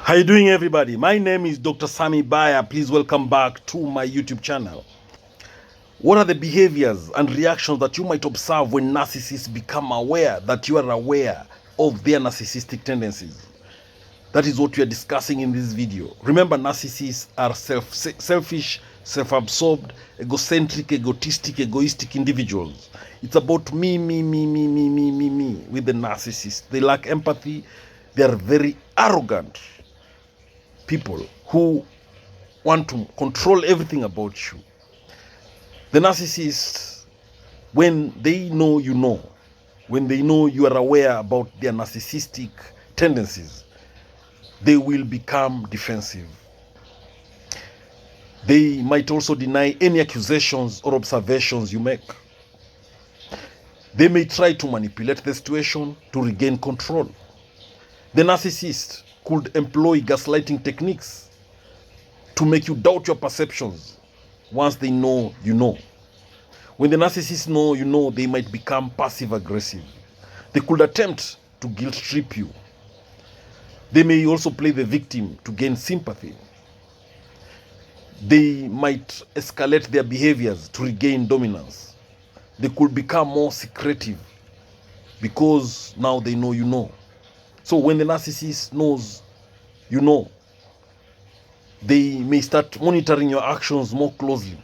How you doing, everybody? My name is Dr. Sami Bayer. Please welcome back to my YouTube channel. What are the behaviors and reactions that you might observe when narcissists become aware that you are aware of their narcissistic tendencies? That is what we are discussing in this video. Remember, narcissists are selfish, self-absorbed, egocentric, egotistic, egoistic individuals. It's about me with the narcissist. They lack empathy. They are very arrogant people who want to control everything about you. The narcissists, when they know you know, when they know you are aware about their narcissistic tendencies, they will become defensive. They might also deny any accusations or observations you make. They may try to manipulate the situation to regain control. The narcissist could employ gaslighting techniques to make you doubt your perceptions once they know you know. When the narcissists know you know, they might become passive-aggressive. They could attempt to guilt-trip you. They may also play the victim to gain sympathy. They might escalate their behaviors to regain dominance. They could become more secretive because now they know you know. So when the narcissist knows you know, they may start monitoring your actions more closely.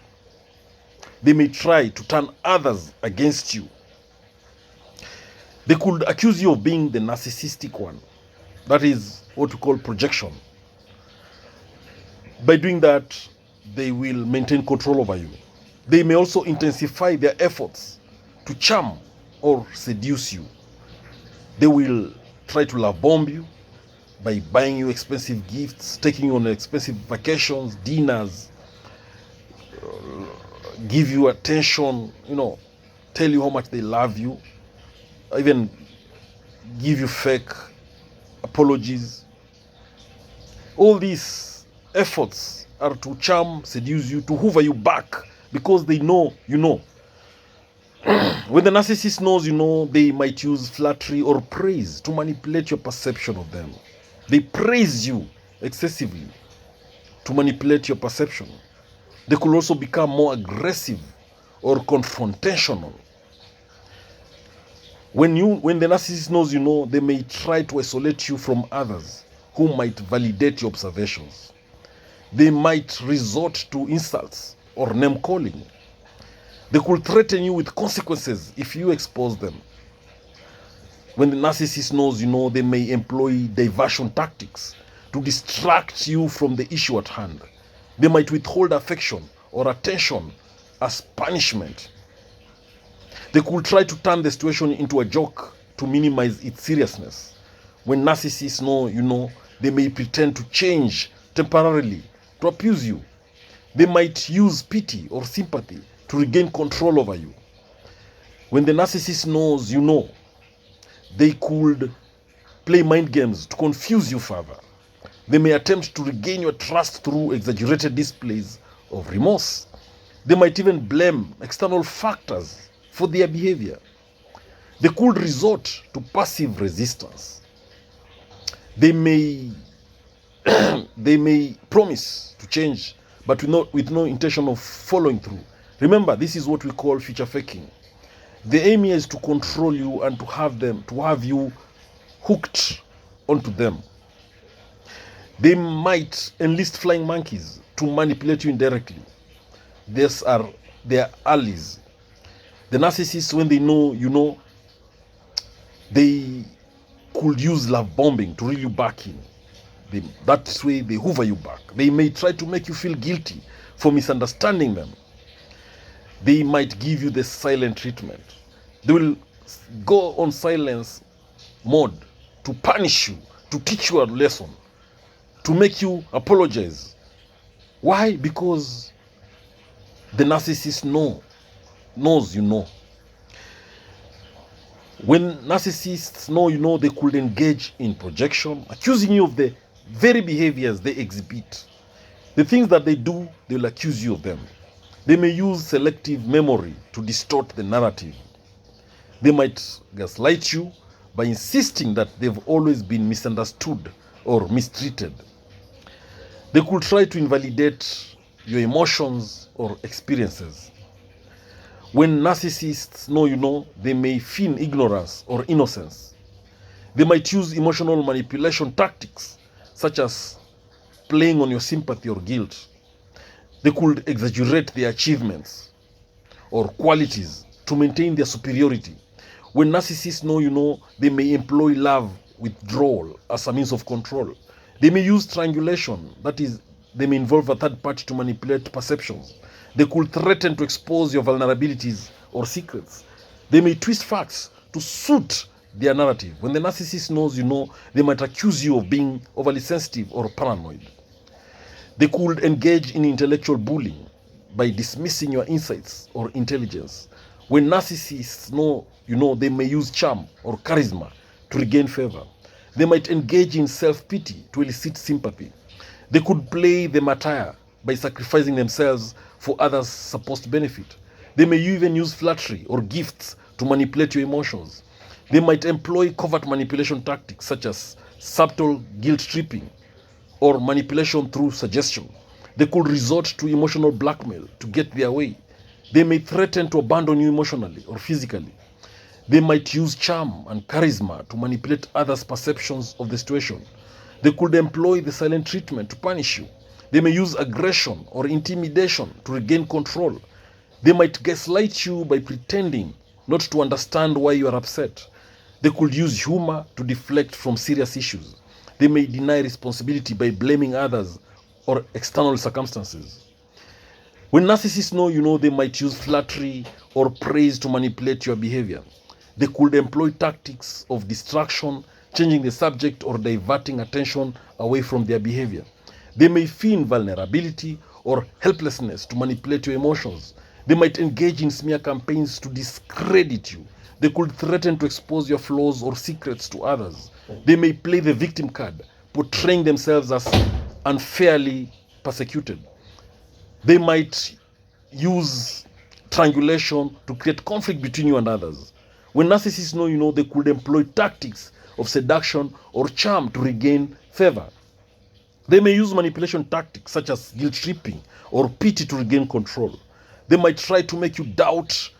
They may try to turn others against you. They could accuse you of being the narcissistic one. That is what we call projection. By doing that, they will maintain control over you. They may also intensify their efforts to charm or seduce you. They will try to love bomb you by buying you expensive gifts, taking you on expensive vacations, dinners, give you attention, tell you how much they love you, even give you fake apologies. All these efforts are to charm, seduce you, to hoover you back because they know you know. When the narcissist knows you know, they might use flattery or praise to manipulate your perception of them. They praise you excessively to manipulate your perception. They could also become more aggressive or confrontational. When the narcissist knows you know, they may try to isolate you from others who might validate your observations. They might resort to insults or name calling. They could threaten you with consequences if you expose them. When the narcissist knows you know, they may employ diversion tactics to distract you from the issue at hand. They might withhold affection or attention as punishment. They could try to turn the situation into a joke to minimize its seriousness. When narcissists know you know, they may pretend to change temporarily to abuse you. They might use pity or sympathy to regain control over you. When the narcissist knows you know, they could play mind games to confuse you further. They may attempt to regain your trust through exaggerated displays of remorse. They might even blame external factors for their behavior. They could resort to passive resistance. They may promise to change, but with no intention of following through. Remember, this is what we call future faking. The aim here is to control you and to have you hooked onto them. They might enlist flying monkeys to manipulate you indirectly. These are their allies. The narcissists, when they know you know, they could use love bombing to reel you back in. That way they hoover you back. They may try to make you feel guilty for misunderstanding them. They might give you the silent treatment. They will go on silence mode to punish you, to teach you a lesson, to make you apologize. Why? Because the narcissist knows you know. When narcissists know you know, they could engage in projection, accusing you of the very behaviors they exhibit. The things that they do, they will accuse you of them. They may use selective memory to distort the narrative. They might gaslight you by insisting that they've always been misunderstood or mistreated. They could try to invalidate your emotions or experiences. When narcissists know, they may feign ignorance or innocence. They might use emotional manipulation tactics, such as playing on your sympathy or guilt. They could exaggerate their achievements or qualities to maintain their superiority. When narcissists know, they may employ love withdrawal as a means of control. They may use triangulation, that is, they may involve a third party to manipulate perceptions. They could threaten to expose your vulnerabilities or secrets. They may twist facts to suit their narrative. When the narcissist knows they might accuse you of being overly sensitive or paranoid. They could engage in intellectual bullying by dismissing your insights or intelligence. When narcissists know, they may use charm or charisma to regain favor. They might engage in self-pity to elicit sympathy. They could play the martyr by sacrificing themselves for others' supposed benefit. They may even use flattery or gifts to manipulate your emotions. They might employ covert manipulation tactics such as subtle guilt tripping or manipulation through suggestion. They could resort to emotional blackmail to get their way. They may threaten to abandon you emotionally or physically. They might use charm and charisma to manipulate others' perceptions of the situation. They could employ the silent treatment to punish you. They may use aggression or intimidation to regain control. They might gaslight you by pretending not to understand why you are upset. They could use humor to deflect from serious issues. They may deny responsibility by blaming others or external circumstances. When narcissists know, they might use flattery or praise to manipulate your behavior. They could employ tactics of distraction, changing the subject or diverting attention away from their behavior. They may feign vulnerability or helplessness to manipulate your emotions. They might engage in smear campaigns to discredit you. They could threaten to expose your flaws or secrets to others. They may play the victim card, portraying themselves as unfairly persecuted. They might use triangulation to create conflict between you and others. When narcissists know, they could employ tactics of seduction or charm to regain favor. They may use manipulation tactics such as guilt tripping or pity to regain control. They might try to make you doubt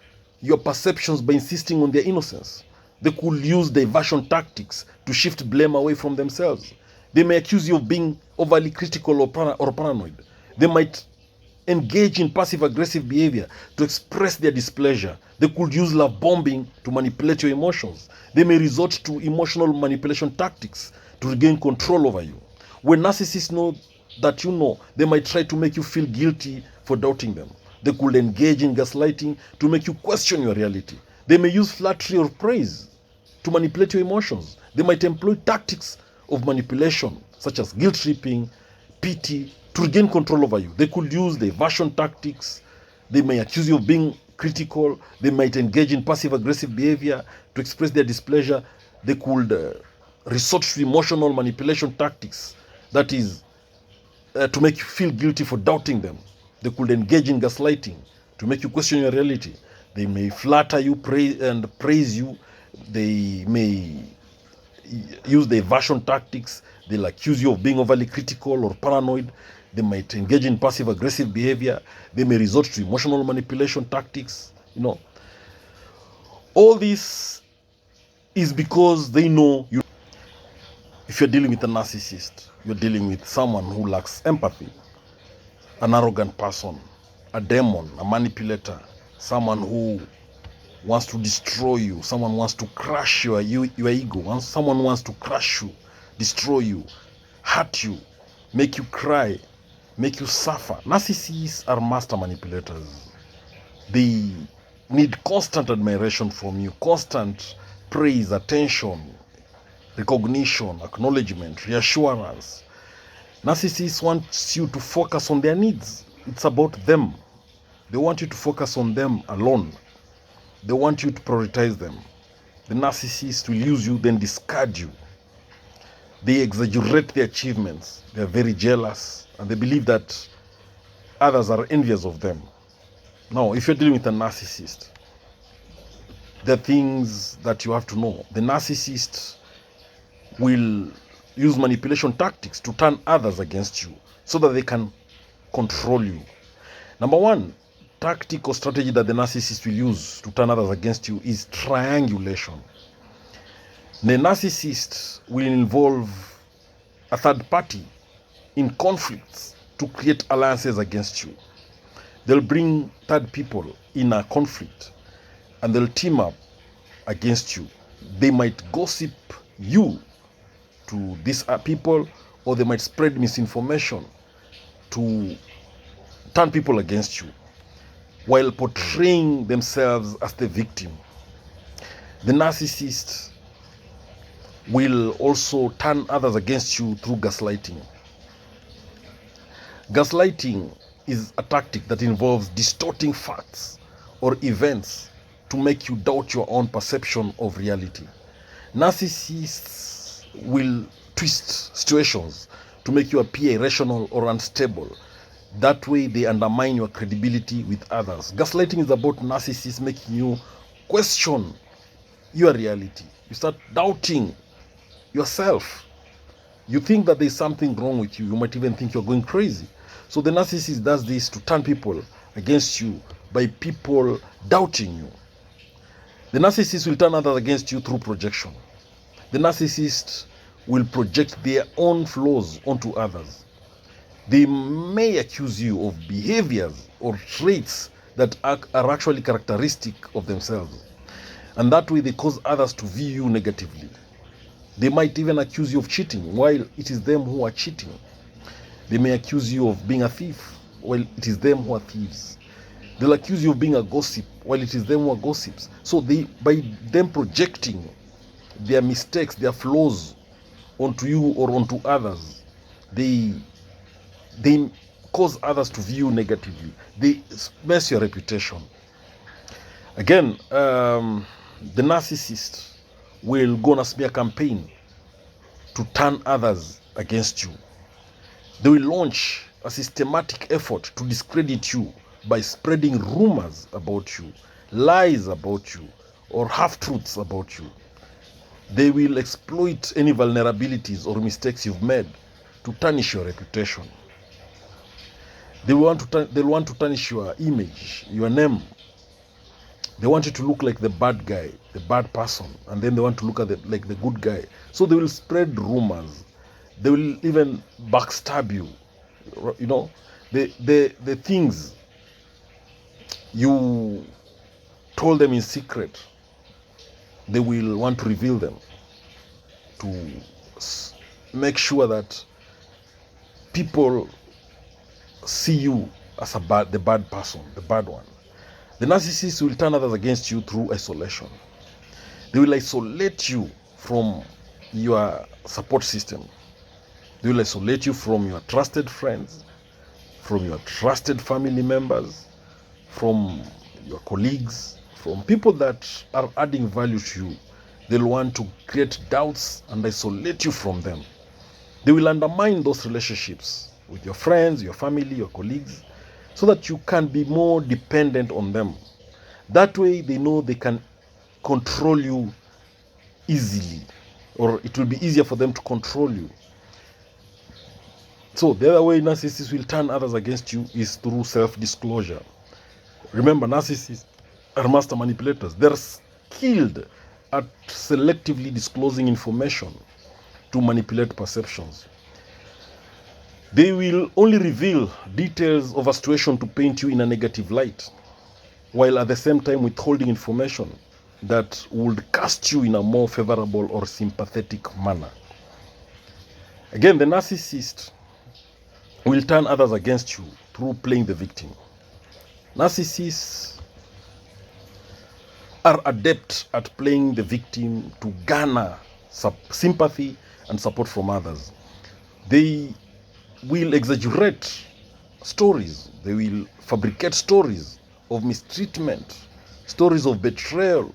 your perceptions by insisting on their innocence. They could use diversion tactics to shift blame away from themselves. They may accuse you of being overly critical or paranoid. They might engage in passive-aggressive behavior to express their displeasure. They could use love bombing to manipulate your emotions. They may resort to emotional manipulation tactics to regain control over you. When narcissists know that they might try to make you feel guilty for doubting them. They could engage in gaslighting to make you question your reality. They may use flattery or praise to manipulate your emotions. They might employ tactics of manipulation such as guilt tripping, pity, to regain control over you. They could use diversion tactics. They may accuse you of being critical. They might engage in passive-aggressive behavior to express their displeasure. They could resort to emotional manipulation tactics, that is, to make you feel guilty for doubting them. They could engage in gaslighting to make you question your reality. They may flatter you, praise you. They may use the diversion tactics. They'll accuse you of being overly critical or paranoid. They might engage in passive-aggressive behavior. They may resort to emotional manipulation tactics. All this is because they know you. If you're dealing with a narcissist, you're dealing with someone who lacks empathy, an arrogant person, a demon, a manipulator, someone who wants to destroy you, someone wants to crush your ego, someone wants to crush you, destroy you, hurt you, make you cry, make you suffer. Narcissists are master manipulators. They need constant admiration from you, constant praise, attention, recognition, acknowledgement, reassurance. Narcissists want you to focus on their needs. It's about them. They want you to focus on them alone. They want you to prioritize them. The narcissist will use you, then discard you. They exaggerate their achievements. They are very jealous, and they believe that others are envious of them. Now, if you're dealing with a narcissist, there are things that you have to know. The narcissist will use manipulation tactics to turn others against you so that they can control you. Number one tactic or strategy that the narcissist will use to turn others against you is triangulation. The narcissist will involve a third party in conflicts to create alliances against you. They'll bring third people in a conflict and they'll team up against you. They might gossip you to these people, or they might spread misinformation to turn people against you while portraying themselves as the victim. The narcissist will also turn others against you through gaslighting. Gaslighting is a tactic that involves distorting facts or events to make you doubt your own perception of reality. Narcissists will twist situations to make you appear irrational or unstable. That way they undermine your credibility with others. Gaslighting is about narcissists making you question your reality. You start doubting yourself. You think that there's something wrong with you. You might even think you're going crazy. So the narcissist does this to turn people against you by people doubting you. The narcissist will turn others against you through projection. The narcissist will project their own flaws onto others. They may accuse you of behaviors or traits that are actually characteristic of themselves. And that way they cause others to view you negatively. They might even accuse you of cheating while it is them who are cheating. They may accuse you of being a thief while it is them who are thieves. They'll accuse you of being a gossip while it is them who are gossips. So by them projecting their mistakes, their flaws onto you or onto others, they cause others to view negatively. They mess your reputation. Again, the narcissist will go on a smear campaign to turn others against you. They will launch a systematic effort to discredit you by spreading rumors about you, lies about you, or half-truths about you. They will exploit any vulnerabilities or mistakes you've made to tarnish your reputation. They'll want to tarnish your image, your name. They want you to look like the bad guy, the bad person, and then they want to look at like the good guy. So they will spread rumors. They will even backstab you. You know, the things you told them in secret, they will want to reveal them to make sure that people see you as the bad person, the bad one. The narcissist will turn others against you through isolation. They will isolate you from your support system. They will isolate you from your trusted friends, from your trusted family members, from your colleagues, from people that are adding value to you. They'll want to create doubts and isolate you from them. They will undermine those relationships with your friends, your family, your colleagues, so that you can be more dependent on them. That way they know they can control you easily, or it will be easier for them to control you. So the other way narcissists will turn others against you is through self-disclosure. Remember, narcissists are master manipulators. They're skilled at selectively disclosing information to manipulate perceptions. They will only reveal details of a situation to paint you in a negative light, while at the same time withholding information that would cast you in a more favorable or sympathetic manner. Again, the narcissist will turn others against you through playing the victim. Narcissists are adept at playing the victim to garner sympathy and support from others. They will exaggerate stories. They will fabricate stories of mistreatment, stories of betrayal.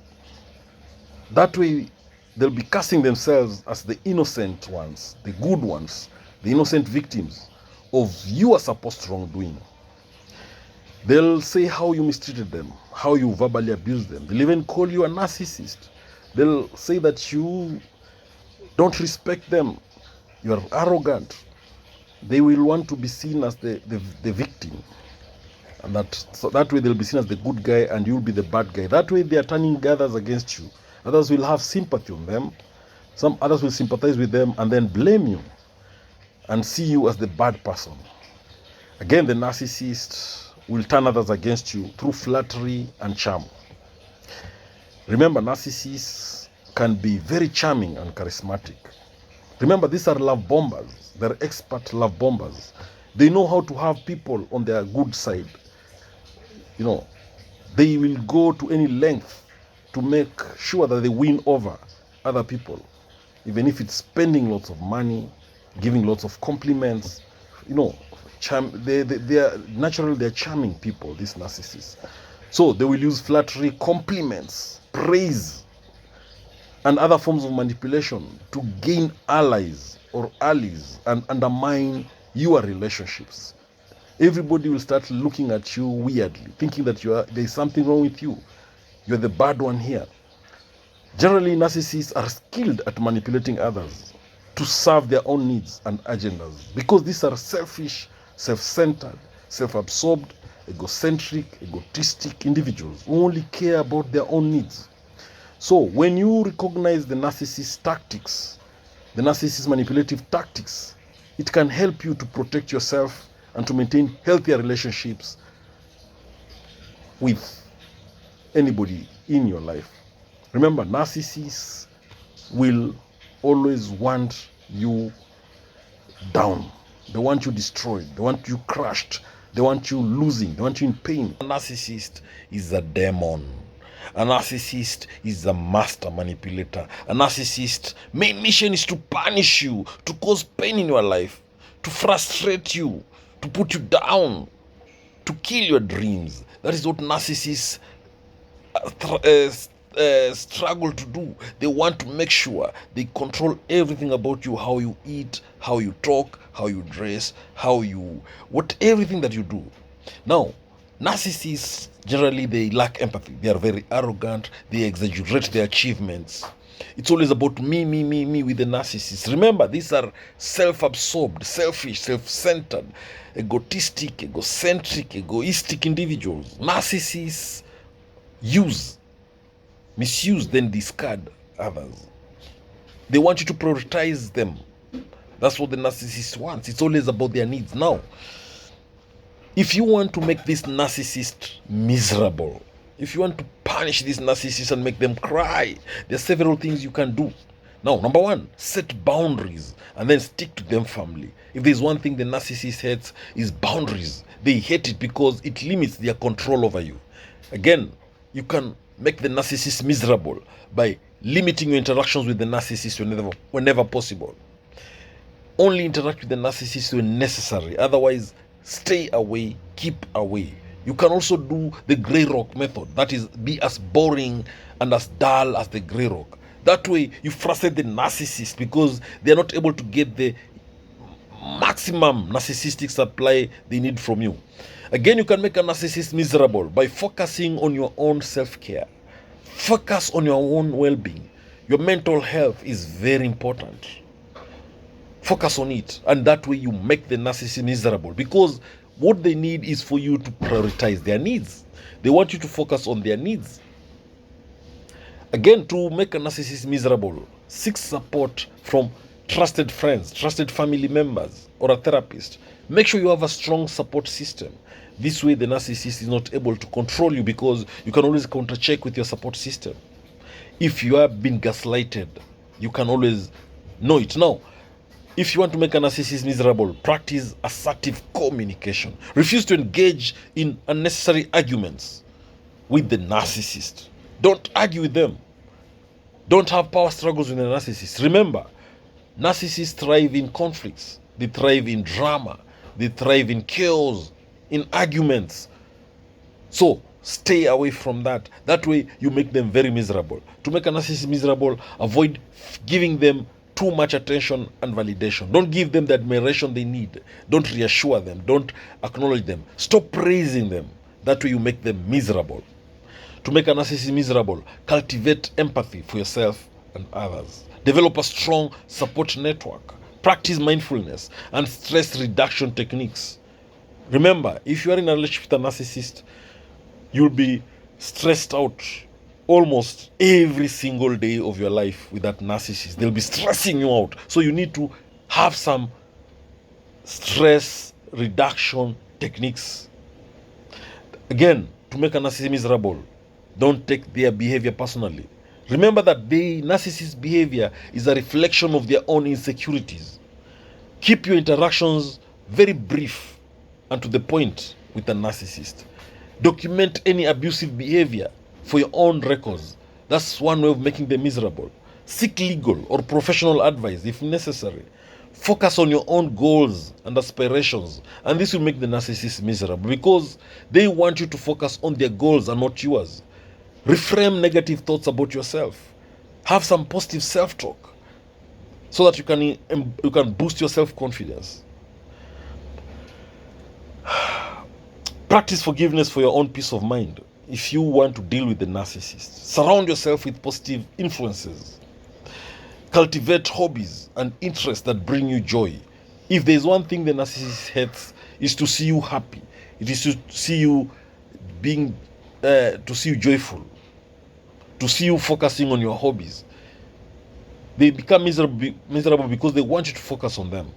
That way, they'll be casting themselves as the innocent ones, the good ones, the innocent victims of your supposed wrongdoing. They'll say how you mistreated them, how you verbally abused them. They'll even call you a narcissist. They'll say that you don't respect them. you are arrogant, they will want to be seen as the victim. And so that way they'll be seen as the good guy and you'll be the bad guy. That way they are turning others against you. Others will have sympathy on them. Some others will sympathize with them and then blame you and see you as the bad person. Again, the narcissist will turn others against you through flattery and charm. Remember, narcissists can be very charming and charismatic. Remember, these are love bombers. They're expert love bombers. They know how to have people on their good side. You know, they will go to any length to make sure that they win over other people, even if it's spending lots of money, giving lots of compliments. You know, they are naturally, they're charming people, these narcissists. So they will use flattery, compliments, praise, and other forms of manipulation to gain allies or allies and undermine your relationships. Everybody will start looking at you weirdly, thinking that there's something wrong with you. You're the bad one here. Generally, narcissists are skilled at manipulating others to serve their own needs and agendas, because these are selfish, self-centered, self-absorbed, egocentric, egotistic individuals who only care about their own needs. So when you recognize the narcissist tactics, the narcissist manipulative tactics, it can help you to protect yourself and to maintain healthier relationships with anybody in your life. Remember, narcissists will always want you down. They want you destroyed. They want you crushed. They want you losing. They want you in pain. A narcissist is a demon. A narcissist is a master manipulator. A narcissist's main mission is to punish you, to cause pain in your life, to frustrate you, to put you down, to kill your dreams. That is what narcissists struggle to do. They want to make sure they control everything about you, how you eat, how you talk, how you dress, everything that you do. Now, narcissists, generally, they lack empathy. They are very arrogant. They exaggerate their achievements. It's always about me with the narcissists. Remember, these are self-absorbed, selfish, self-centered, egotistic, egocentric, egoistic individuals. Narcissists misuse, then discard others. They want you to prioritize them. That's what the narcissist wants. It's always about their needs. Now, if you want to make this narcissist miserable, if you want to punish these narcissists and make them cry, there are several things you can do. Now, number one, set boundaries and then stick to them firmly. If there's one thing the narcissist hates, is boundaries. They hate it because it limits their control over you. Again, you can make the narcissist miserable by limiting your interactions with the narcissist whenever possible. Only interact with the narcissist when necessary. Otherwise, stay away, keep away. You can also do the grey rock method. That is, be as boring and as dull as the grey rock. That way, you frustrate the narcissist because they are not able to get the maximum narcissistic supply they need from you. Again, you can make a narcissist miserable by focusing on your own self-care. Focus on your own well-being. Your mental health is very important. Focus on it, and that way you make the narcissist miserable, because what they need is for you to prioritize their needs. They want you to focus on their needs. Again, to make a narcissist miserable, seek support from trusted friends, trusted family members, or a therapist. Make sure you have a strong support system. This way the narcissist is not able to control you, because you can always counter-check with your support system. If you have been gaslighted, you can always know it. Now, if you want to make a narcissist miserable, practice assertive communication. Refuse to engage in unnecessary arguments with the narcissist. Don't argue with them. Don't have power struggles with the narcissist. Remember, narcissists thrive in conflicts. They thrive in drama. They thrive in chaos, in arguments. So, stay away from that. That way, you make them very miserable. To make a narcissist miserable, avoid giving them too much attention and validation. Don't give them the admiration they need. Don't reassure them. Don't acknowledge them. Stop praising them. That way you make them miserable. To make a narcissist miserable, cultivate empathy for yourself and others. Develop a strong support network. Practice mindfulness and stress reduction techniques. Remember, if you are in a relationship with a narcissist, you'll be stressed out almost every single day of your life with that narcissist. They'll be stressing you out. So you need to have some stress reduction techniques. Again, to make a narcissist miserable, don't take their behavior personally. Remember that the narcissist behavior is a reflection of their own insecurities. Keep your interactions very brief and to the point with a narcissist. Document any abusive behavior for your own records. That's one way of making them miserable. Seek legal or professional advice if necessary. Focus on your own goals and aspirations, and this will make the narcissist miserable because they want you to focus on their goals and not yours. Reframe negative thoughts about yourself. Have some positive self-talk so that you can boost your self-confidence. Practice forgiveness for your own peace of mind. If you want to deal with the narcissist, surround yourself with positive influences. Cultivate hobbies and interests that bring you joy. If there is one thing the narcissist hates, is to see you happy. It is to see you joyful, to see you focusing on your hobbies. They become miserable because they want you to focus on them.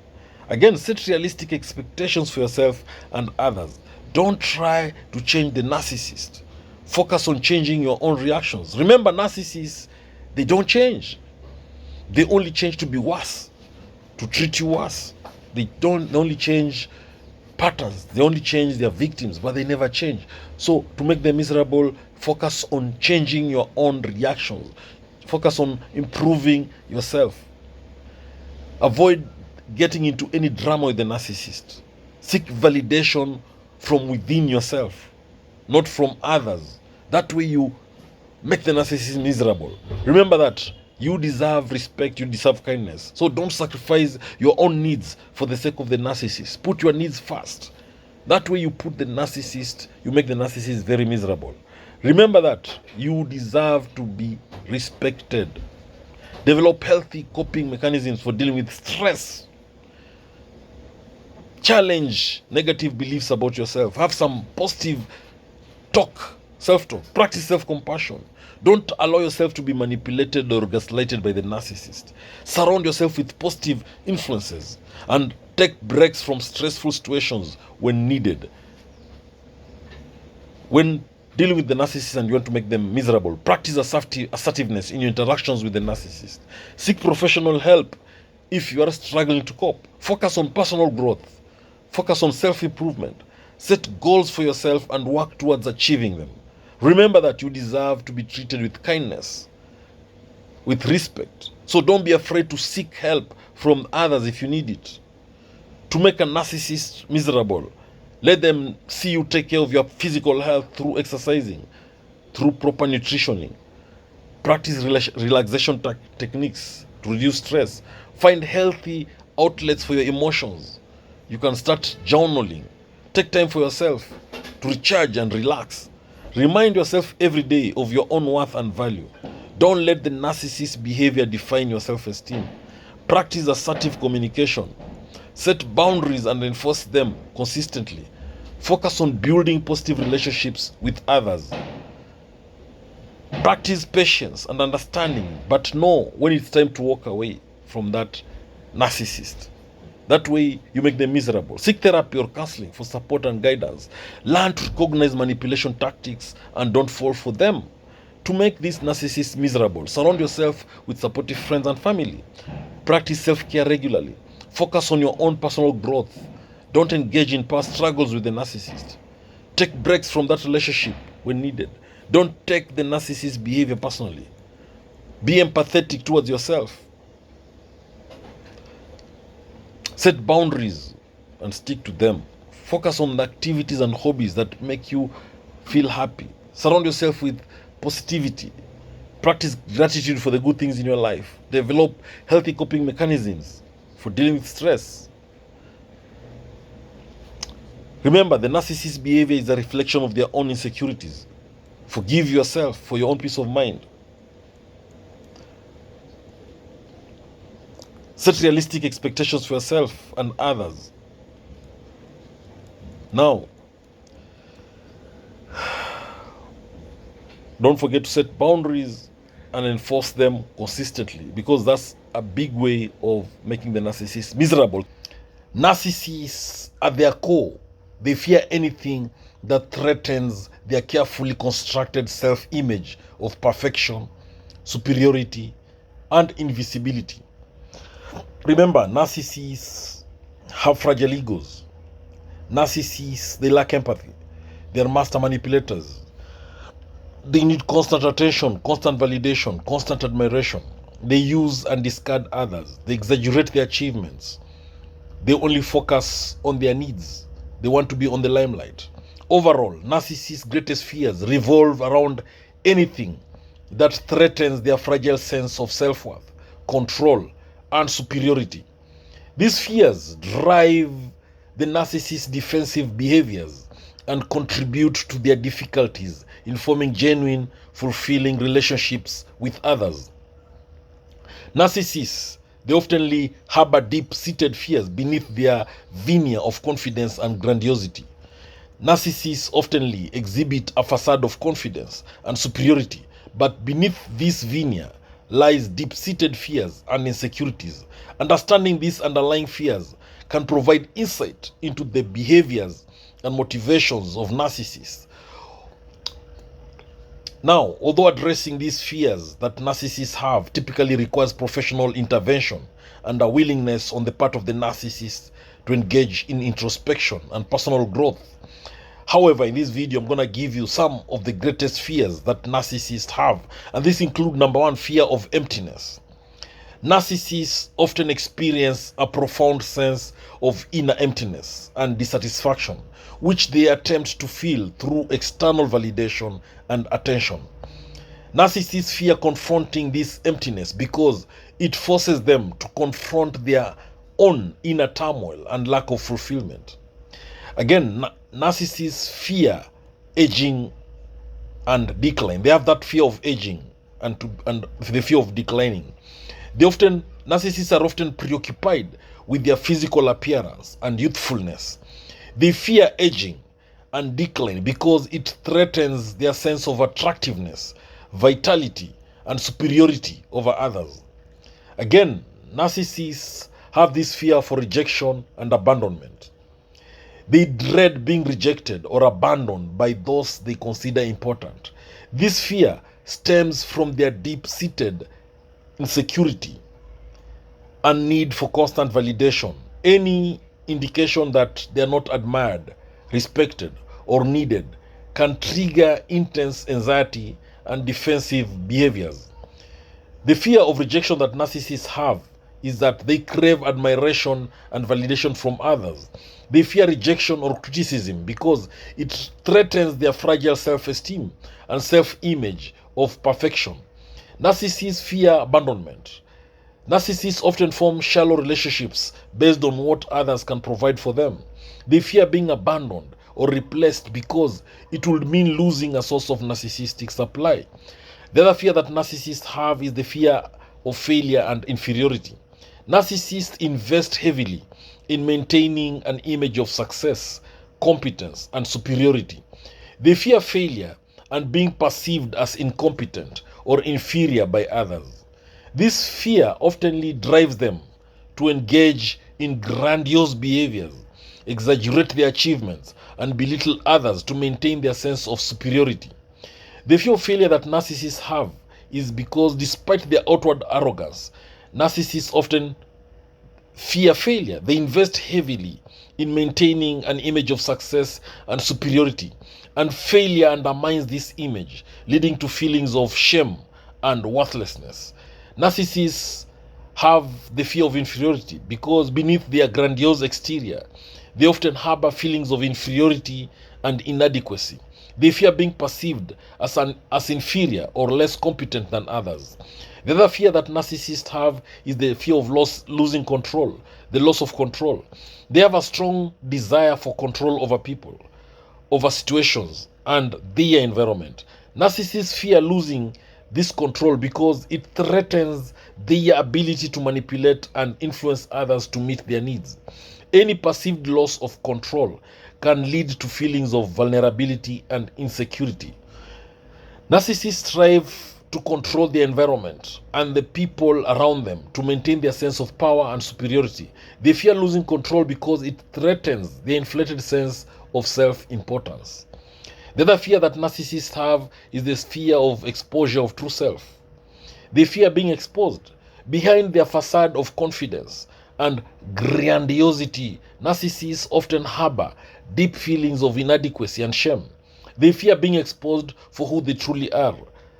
Again, set realistic expectations for yourself and others. Don't try to change the narcissist. Focus on changing your own reactions. Remember, narcissists, they don't change. They only change to be worse, to treat you worse. They only change patterns. They only change their victims, but they never change. So to make them miserable, focus on changing your own reactions. Focus on improving yourself. Avoid getting into any drama with the narcissist. Seek validation from within yourself, not from others. That way you make the narcissist miserable. Remember that you deserve respect, you deserve kindness. So don't sacrifice your own needs for the sake of the narcissist. Put your needs first. That way you make the narcissist very miserable. Remember that you deserve to be respected. Develop healthy coping mechanisms for dealing with stress. Challenge negative beliefs about yourself. Have some positive self-talk. Practice self-compassion. Don't allow yourself to be manipulated or gaslighted by the narcissist. Surround yourself with positive influences and take breaks from stressful situations when needed. When dealing with the narcissist and you want to make them miserable, practice assertiveness in your interactions with the narcissist. Seek professional help if you are struggling to cope. Focus on personal growth. Focus on self-improvement. Set goals for yourself and work towards achieving them. Remember that you deserve to be treated with kindness, with respect. So don't be afraid to seek help from others if you need it. To make a narcissist miserable, let them see you take care of your physical health through exercising, through proper nutritioning. Practice relaxation techniques to reduce stress. Find healthy outlets for your emotions. You can start journaling. Take time for yourself to recharge and relax. Remind yourself every day of your own worth and value. Don't let the narcissist behavior define your self-esteem. Practice assertive communication. Set boundaries and enforce them consistently. Focus on building positive relationships with others. Practice patience and understanding, but know when it's time to walk away from that narcissist. That way you make them miserable. Seek therapy or counseling for support and guidance. Learn to recognize manipulation tactics and don't fall for them. To make these narcissists miserable, surround yourself with supportive friends and family. Practice self-care regularly. Focus on your own personal growth. Don't engage in past struggles with the narcissist. Take breaks from that relationship when needed. Don't take the narcissist's behavior personally. Be empathetic towards yourself. Set boundaries and stick to them. Focus on the activities and hobbies that make you feel happy. Surround yourself with positivity. Practice gratitude for the good things in your life. Develop healthy coping mechanisms for dealing with stress. Remember, the narcissist's behavior is a reflection of their own insecurities. Forgive yourself for your own peace of mind. Set realistic expectations for yourself and others. Now, don't forget to set boundaries and enforce them consistently, because that's a big way of making the narcissist miserable. Narcissists, at their core, they fear anything that threatens their carefully constructed self-image of perfection, superiority, and invisibility. Remember, narcissists have fragile egos. Narcissists, they lack empathy. They're master manipulators. They need constant attention, constant validation, constant admiration. They use and discard others. They exaggerate their achievements. They only focus on their needs. They want to be on the limelight. Overall, narcissists' greatest fears revolve around anything that threatens their fragile sense of self-worth, control, and superiority. These fears drive the narcissist's defensive behaviors and contribute to their difficulties in forming genuine, fulfilling relationships with others. Narcissists, they often harbor deep-seated fears beneath their veneer of confidence and grandiosity. Narcissists often exhibit a facade of confidence and superiority, but beneath this veneer lies deep-seated fears and insecurities. Understanding these underlying fears can provide insight into the behaviors and motivations of narcissists. Now, although addressing these fears that narcissists have typically requires professional intervention and a willingness on the part of the narcissist to engage in introspection and personal growth. However, in this video, I'm going to give you some of the greatest fears that narcissists have. And this include number one, fear of emptiness. Narcissists often experience a profound sense of inner emptiness and dissatisfaction, which they attempt to fill through external validation and attention. Narcissists fear confronting this emptiness because it forces them to confront their own inner turmoil and lack of fulfillment. Again, narcissists fear aging and decline. They have that fear of aging and the fear of declining. Narcissists are often preoccupied with their physical appearance and youthfulness. They fear aging and decline because it threatens their sense of attractiveness, vitality, and superiority over others. Again, narcissists have this fear for rejection and abandonment. They dread being rejected or abandoned by those they consider important. This fear stems from their deep-seated insecurity and need for constant validation. Any indication that they are not admired, respected, or needed can trigger intense anxiety and defensive behaviors. The fear of rejection that narcissists have is that they crave admiration and validation from others. They fear rejection or criticism because it threatens their fragile self-esteem and self-image of perfection. Narcissists fear abandonment. Narcissists often form shallow relationships based on what others can provide for them. They fear being abandoned or replaced because it would mean losing a source of narcissistic supply. The other fear that narcissists have is the fear of failure and inferiority. Narcissists invest heavily in maintaining an image of success, competence, and superiority. They fear failure and being perceived as incompetent or inferior by others. This fear often drives them to engage in grandiose behaviors, exaggerate their achievements, and belittle others to maintain their sense of superiority. The fear of failure that narcissists have is because despite their outward arrogance, narcissists often fear failure. They invest heavily in maintaining an image of success and superiority, and failure undermines this image, leading to feelings of shame and worthlessness. Narcissists have the fear of inferiority because beneath their grandiose exterior, they often harbor feelings of inferiority and inadequacy. They fear being perceived as inferior or less competent than others. The other fear that narcissists have is the fear of losing control, the loss of control. They have a strong desire for control over people, over situations, and their environment. Narcissists fear losing this control because it threatens their ability to manipulate and influence others to meet their needs. Any perceived loss of control can lead to feelings of vulnerability and insecurity. Narcissists strive to control the environment and the people around them to maintain their sense of power and superiority. They fear losing control because it threatens their inflated sense of self-importance. The other fear that narcissists have is the fear of exposure of true self. They fear being exposed. Behind their facade of confidence and grandiosity, narcissists often harbor deep feelings of inadequacy and shame. They fear being exposed for who they truly are,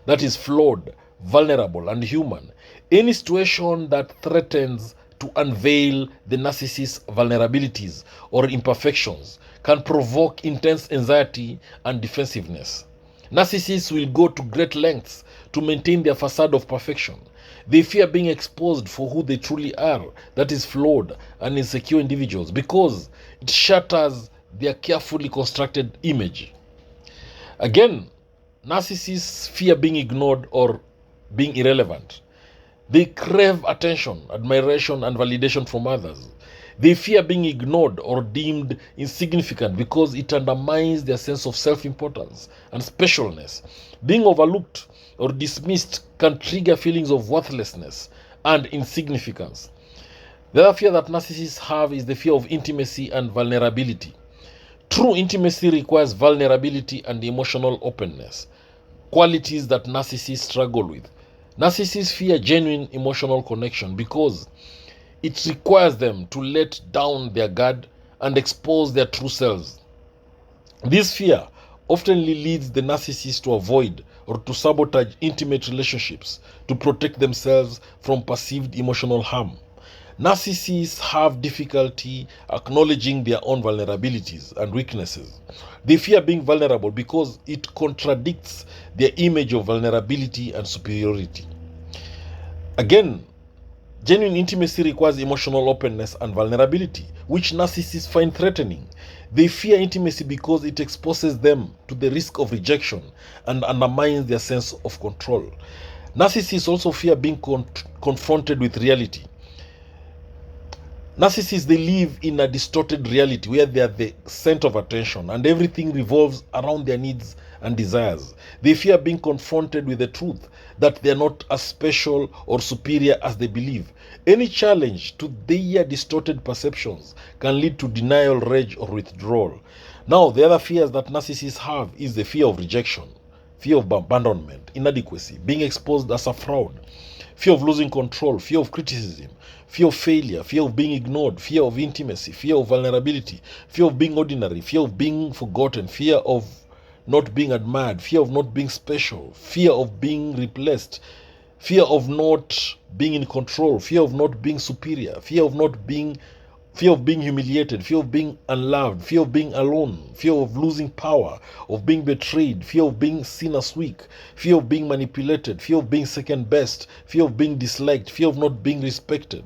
that is flawed, vulnerable, and human. Any situation that threatens to unveil the narcissist's vulnerabilities or imperfections can provoke intense anxiety and defensiveness. Narcissists will go to great lengths to maintain their facade of perfection. They fear being exposed for who they truly are, that is flawed and insecure individuals, because it shatters their carefully constructed image. Again, narcissists fear being ignored or being irrelevant. They crave attention, admiration, and validation from others. They fear being ignored or deemed insignificant because it undermines their sense of self-importance and specialness. Being overlooked or dismissed can trigger feelings of worthlessness and insignificance. The other fear that narcissists have is the fear of intimacy and vulnerability. True intimacy requires vulnerability and emotional openness, qualities that narcissists struggle with. Narcissists fear genuine emotional connection because it requires them to let down their guard and expose their true selves. This fear often leads the narcissist to avoid or to sabotage intimate relationships to protect themselves from perceived emotional harm. Narcissists have difficulty acknowledging their own vulnerabilities and weaknesses. They fear being vulnerable because it contradicts their image of vulnerability and superiority. Again, genuine intimacy requires emotional openness and vulnerability, which narcissists find threatening. They fear intimacy because it exposes them to the risk of rejection and undermines their sense of control. Narcissists also fear being confronted with reality. Narcissists, they live in a distorted reality where they are the center of attention and everything revolves around their needs and desires. They fear being confronted with the truth that they are not as special or superior as they believe. Any challenge to their distorted perceptions can lead to denial, rage, or withdrawal. Now, the other fears that narcissists have is the fear of rejection, fear of abandonment, inadequacy, being exposed as a fraud, fear of losing control, fear of criticism, fear of failure, fear of being ignored, fear of intimacy, fear of vulnerability, fear of being ordinary, fear of being forgotten, fear of not being admired, fear of not being special, fear of being replaced, fear of not being in control, fear of not being superior, fear of being humiliated, fear of being unloved, fear of being alone, fear of losing power, of being betrayed, fear of being seen as weak, fear of being manipulated, fear of being second best, fear of being disliked, fear of not being respected,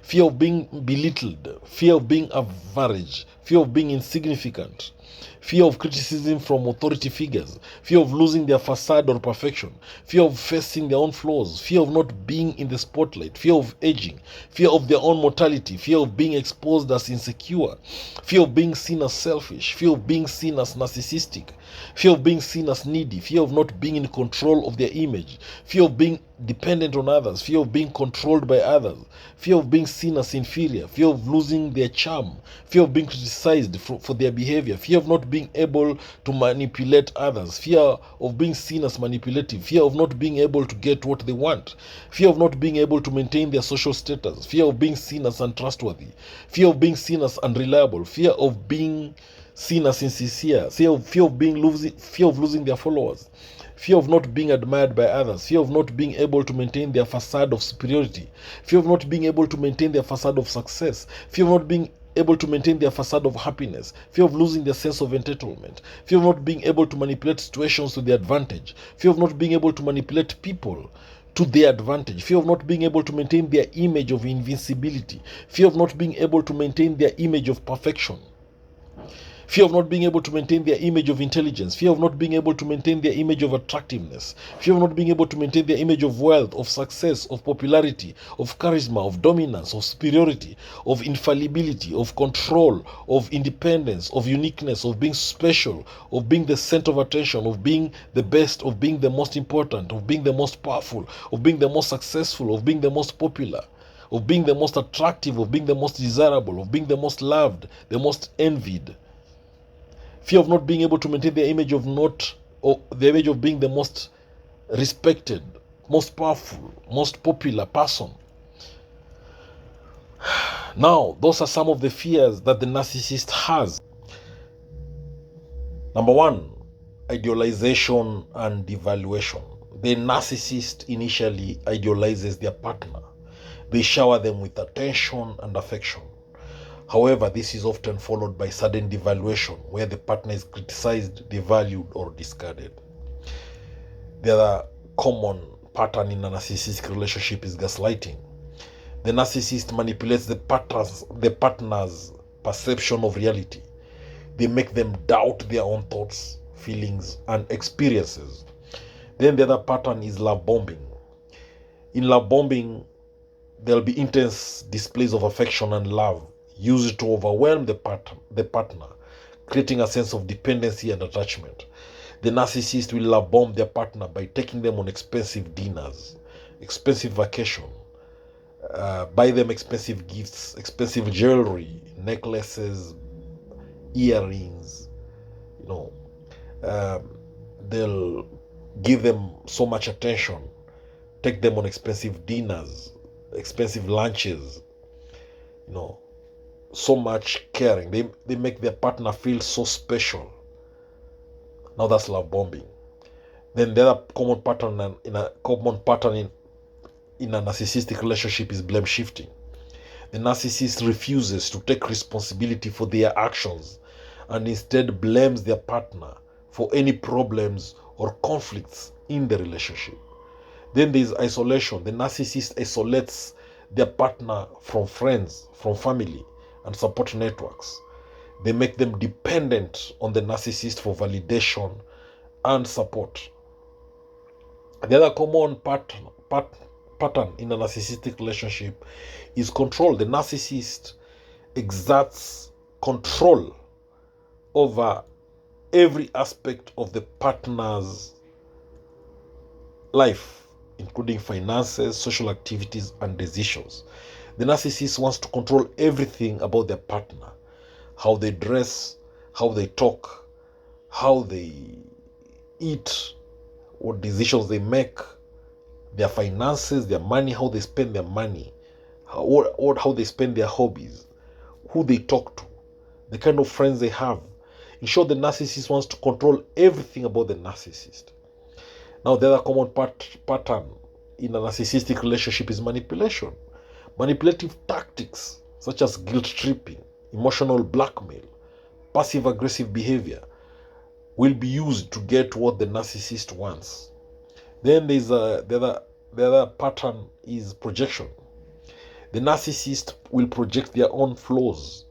fear of being belittled, fear of being average, fear of being insignificant, fear of criticism from authority figures, fear of losing their facade or perfection, fear of facing their own flaws, fear of not being in the spotlight, fear of aging, fear of their own mortality, fear of being exposed as insecure, fear of being seen as selfish, fear of being seen as narcissistic, fear of being seen as needy, fear of not being in control of their image, fear of being dependent on others, fear of being controlled by others, fear of being seen as inferior, fear of losing their charm, fear of being criticized for their behavior, fear of not being able to manipulate others, fear of being seen as manipulative, fear of not being able to get what they want, fear of not being able to maintain their social status, fear of being seen as untrustworthy, fear of being seen as unreliable, fear of being seen as insincere, fear of losing their followers, fear of not being admired by others, fear of not being able to maintain their facade of superiority, fear of not being able to maintain their facade of success, fear of not being able to maintain their facade of happiness, fear of losing their sense of entitlement, fear of not being able to manipulate situations to their advantage, fear of not being able to manipulate people to their advantage, fear of not being able to maintain their image of invincibility, fear of not being able to maintain their image of perfection, Fear of not being able to maintain their image of intelligence, fear of not being able to maintain their image of attractiveness, fear of not being able to maintain their image of wealth, of success, of popularity, of charisma, of dominance, of superiority, of infallibility, of control, of independence, of uniqueness, of being special, of being the center of attention, of being the best, of being the most important, of being the most powerful, of being the most successful, of being the most popular, of being the most attractive, of being the most desirable, of being the most loved, the most envied. Fear of not being able to maintain their image of not, or the image of being the most respected, most powerful, most popular person. Now, those are some of the fears that the narcissist has. Number one, idealization and devaluation. The narcissist initially idealizes their partner. They shower them with attention and affection. However, this is often followed by sudden devaluation, where the partner is criticized, devalued, or discarded. The other common pattern in a narcissistic relationship is gaslighting. The narcissist manipulates the partner's perception of reality. They make them doubt their own thoughts, feelings, and experiences. Then the other pattern is love bombing. In love bombing, there'll be intense displays of affection and love used to overwhelm the partner, creating a sense of dependency and attachment. The narcissist will love bomb their partner by taking them on expensive dinners, expensive vacation, buy them expensive gifts, expensive jewelry, necklaces, earrings. They'll give them so much attention, take them on expensive dinners, expensive lunches, so much caring. They make their partner feel so special. Now that's love bombing. Then the other common pattern in a narcissistic relationship is blame shifting. The narcissist refuses to take responsibility for their actions and instead blames their partner for any problems or conflicts in the relationship. Then there is isolation. The narcissist isolates their partner from friends, from family, and support networks. They make them dependent on the narcissist for validation and support. The other common pattern in a narcissistic relationship is control. The narcissist exerts control over every aspect of the partner's life, including finances, social activities, and decisions. The narcissist wants to control everything about their partner: how they dress, how they talk, how they eat, what decisions they make, their finances, their money, how they spend their money, how they spend their hobbies, who they talk to, the kind of friends they have. In short, the narcissist wants to control everything about the narcissist. Now, the other common pattern in a narcissistic relationship is manipulation. Manipulative tactics such as guilt tripping, emotional blackmail, passive-aggressive behavior will be used to get what the narcissist wants. Then there's the other pattern is projection. The narcissist will project their own flaws,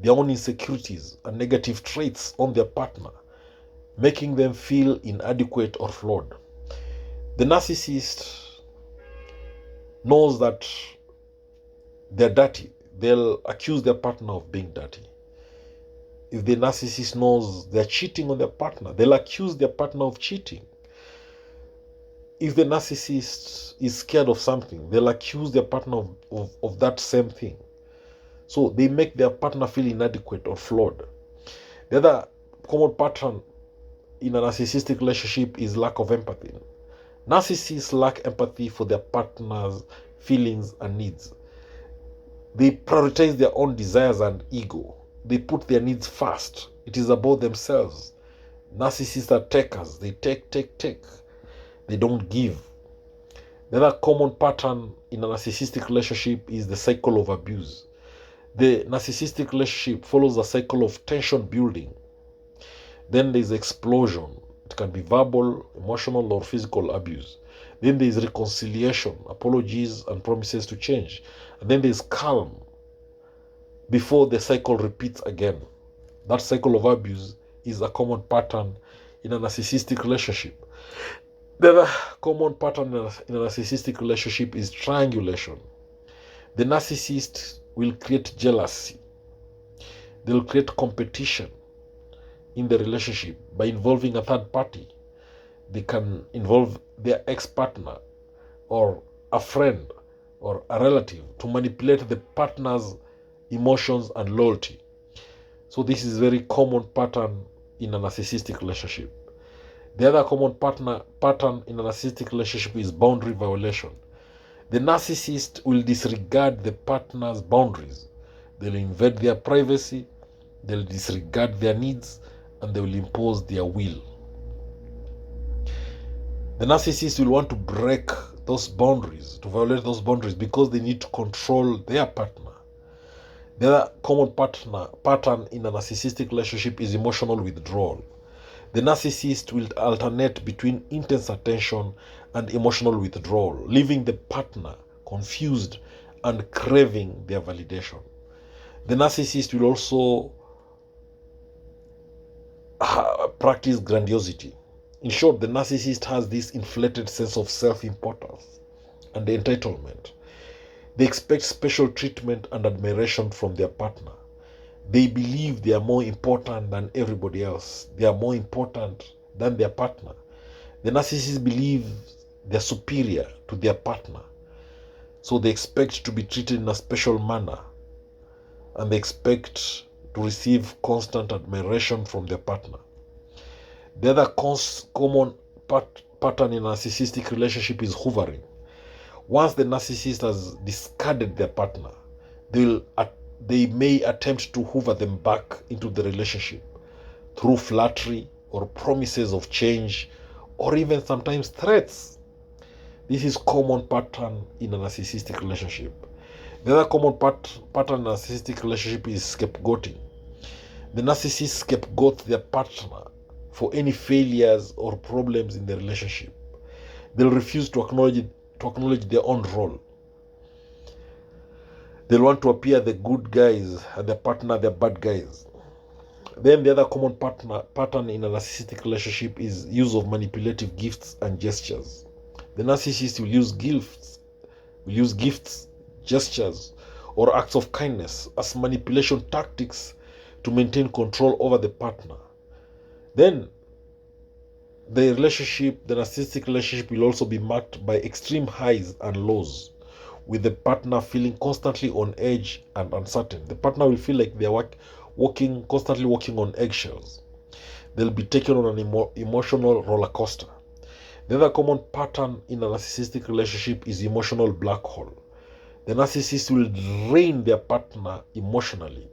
their own insecurities and negative traits on their partner, making them feel inadequate or flawed. The narcissist knows that they're dirty. They'll accuse their partner of being dirty. If the narcissist knows they're cheating on their partner, they'll accuse their partner of cheating. If the narcissist is scared of something, they'll accuse their partner of that same thing. So they make their partner feel inadequate or flawed. The other common pattern in a narcissistic relationship is lack of empathy. Narcissists lack empathy for their partner's feelings and needs. They prioritize their own desires and ego. They put their needs first. It is about themselves. Narcissists are takers. They take. They don't give. The other common pattern in a narcissistic relationship is the cycle of abuse. The narcissistic relationship follows a cycle of tension building. Then there is explosion. It can be verbal, emotional, or physical abuse. Then there is reconciliation, apologies, and promises to change. And then there is calm before the cycle repeats again. That cycle of abuse is a common pattern in a narcissistic relationship. The other common pattern in a narcissistic relationship is triangulation. The narcissist will create jealousy. They'll create competition in the relationship by involving a third party. They can involve their ex-partner or a friend or a relative to manipulate the partner's emotions and loyalty. So this is a very common pattern in a narcissistic relationship. The other common pattern in a narcissistic relationship is boundary violation. The narcissist will disregard the partner's boundaries. They'll invade their privacy, they'll disregard their needs, and they will impose their will. The narcissist will want to break those boundaries, to violate those boundaries, because they need to control their partner. The other common pattern in a narcissistic relationship is emotional withdrawal. The narcissist will alternate between intense attention and emotional withdrawal, leaving the partner confused and craving their validation. The narcissist will also practice grandiosity. In short, the narcissist has this inflated sense of self-importance and entitlement. They expect special treatment and admiration from their partner. They believe they are more important than everybody else. They are more important than their partner. The narcissist believes they are superior to their partner. So they expect to be treated in a special manner. And they expect to receive constant admiration from their partner. The other common pattern in a narcissistic relationship is hoovering. Once the narcissist has discarded their partner, they may attempt to hoover them back into the relationship through flattery or promises of change, or even sometimes threats. This is common pattern in a narcissistic relationship. The other common pattern in a narcissistic relationship is scapegoating. The narcissist scapegoats their partner for any failures or problems in the relationship. They'll refuse to acknowledge their own role. They'll want to appear the good guys and their partner the bad guys. Then the other common pattern in a narcissistic relationship is use of manipulative gifts and gestures. The narcissist will use gifts, gestures, or acts of kindness as manipulation tactics to maintain control over the partner. Then the narcissistic relationship will also be marked by extreme highs and lows, with the partner feeling constantly on edge and uncertain. The partner will feel like they're constantly walking on eggshells. They'll be taken on an emotional roller coaster. The other common pattern in a narcissistic relationship is emotional black hole. The narcissist will drain their partner emotionally,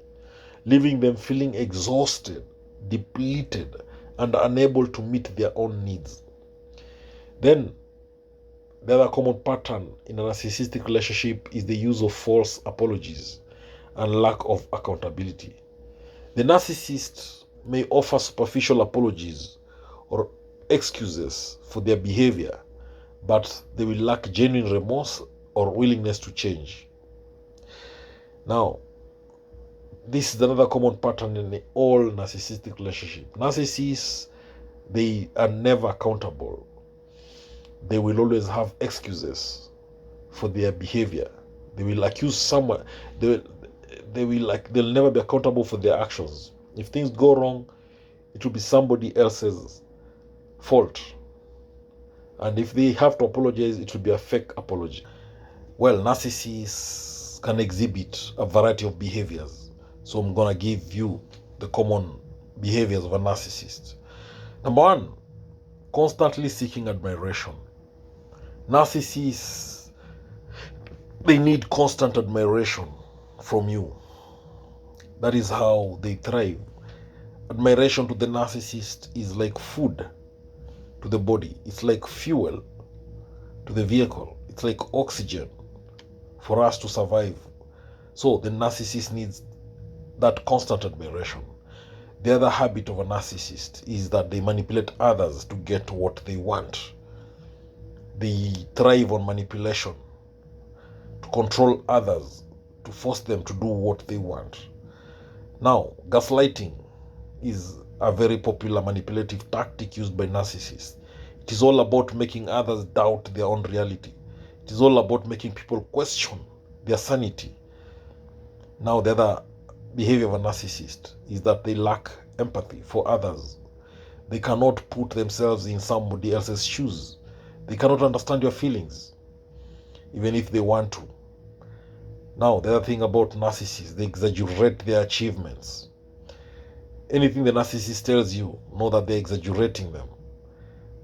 leaving them feeling exhausted, depleted, and unable to meet their own needs. Then, the other common pattern in a narcissistic relationship is the use of false apologies and lack of accountability. The narcissist may offer superficial apologies or excuses for their behavior, but they will lack genuine remorse or willingness to change. Now, this is another common pattern in all narcissistic relationships. Narcissists, they are never accountable. They will always have excuses for their behavior. They will accuse someone. They'll never be accountable for their actions. If things go wrong, it will be somebody else's fault. And if they have to apologize, it will be a fake apology. Well, narcissists can exhibit a variety of behaviors. So I'm going to give you the common behaviors of a narcissist. Number one, constantly seeking admiration. Narcissists, they need constant admiration from you. That is how they thrive. Admiration to the narcissist is like food to the body. It's like fuel to the vehicle. It's like oxygen for us to survive. So the narcissist needs that constant admiration. The other habit of a narcissist is that they manipulate others to get what they want. They thrive on manipulation to control others, to force them to do what they want. Now, gaslighting. is a very popular manipulative tactic used by narcissists. It is all about making others doubt their own reality. It is all about making people question their sanity. Now, the other behavior of a narcissist is that they lack empathy for others. They cannot put themselves in somebody else's shoes. They cannot understand your feelings, even if they want to. Now, the other thing about narcissists, they exaggerate their achievements. Anything the narcissist tells you, know that they're exaggerating them.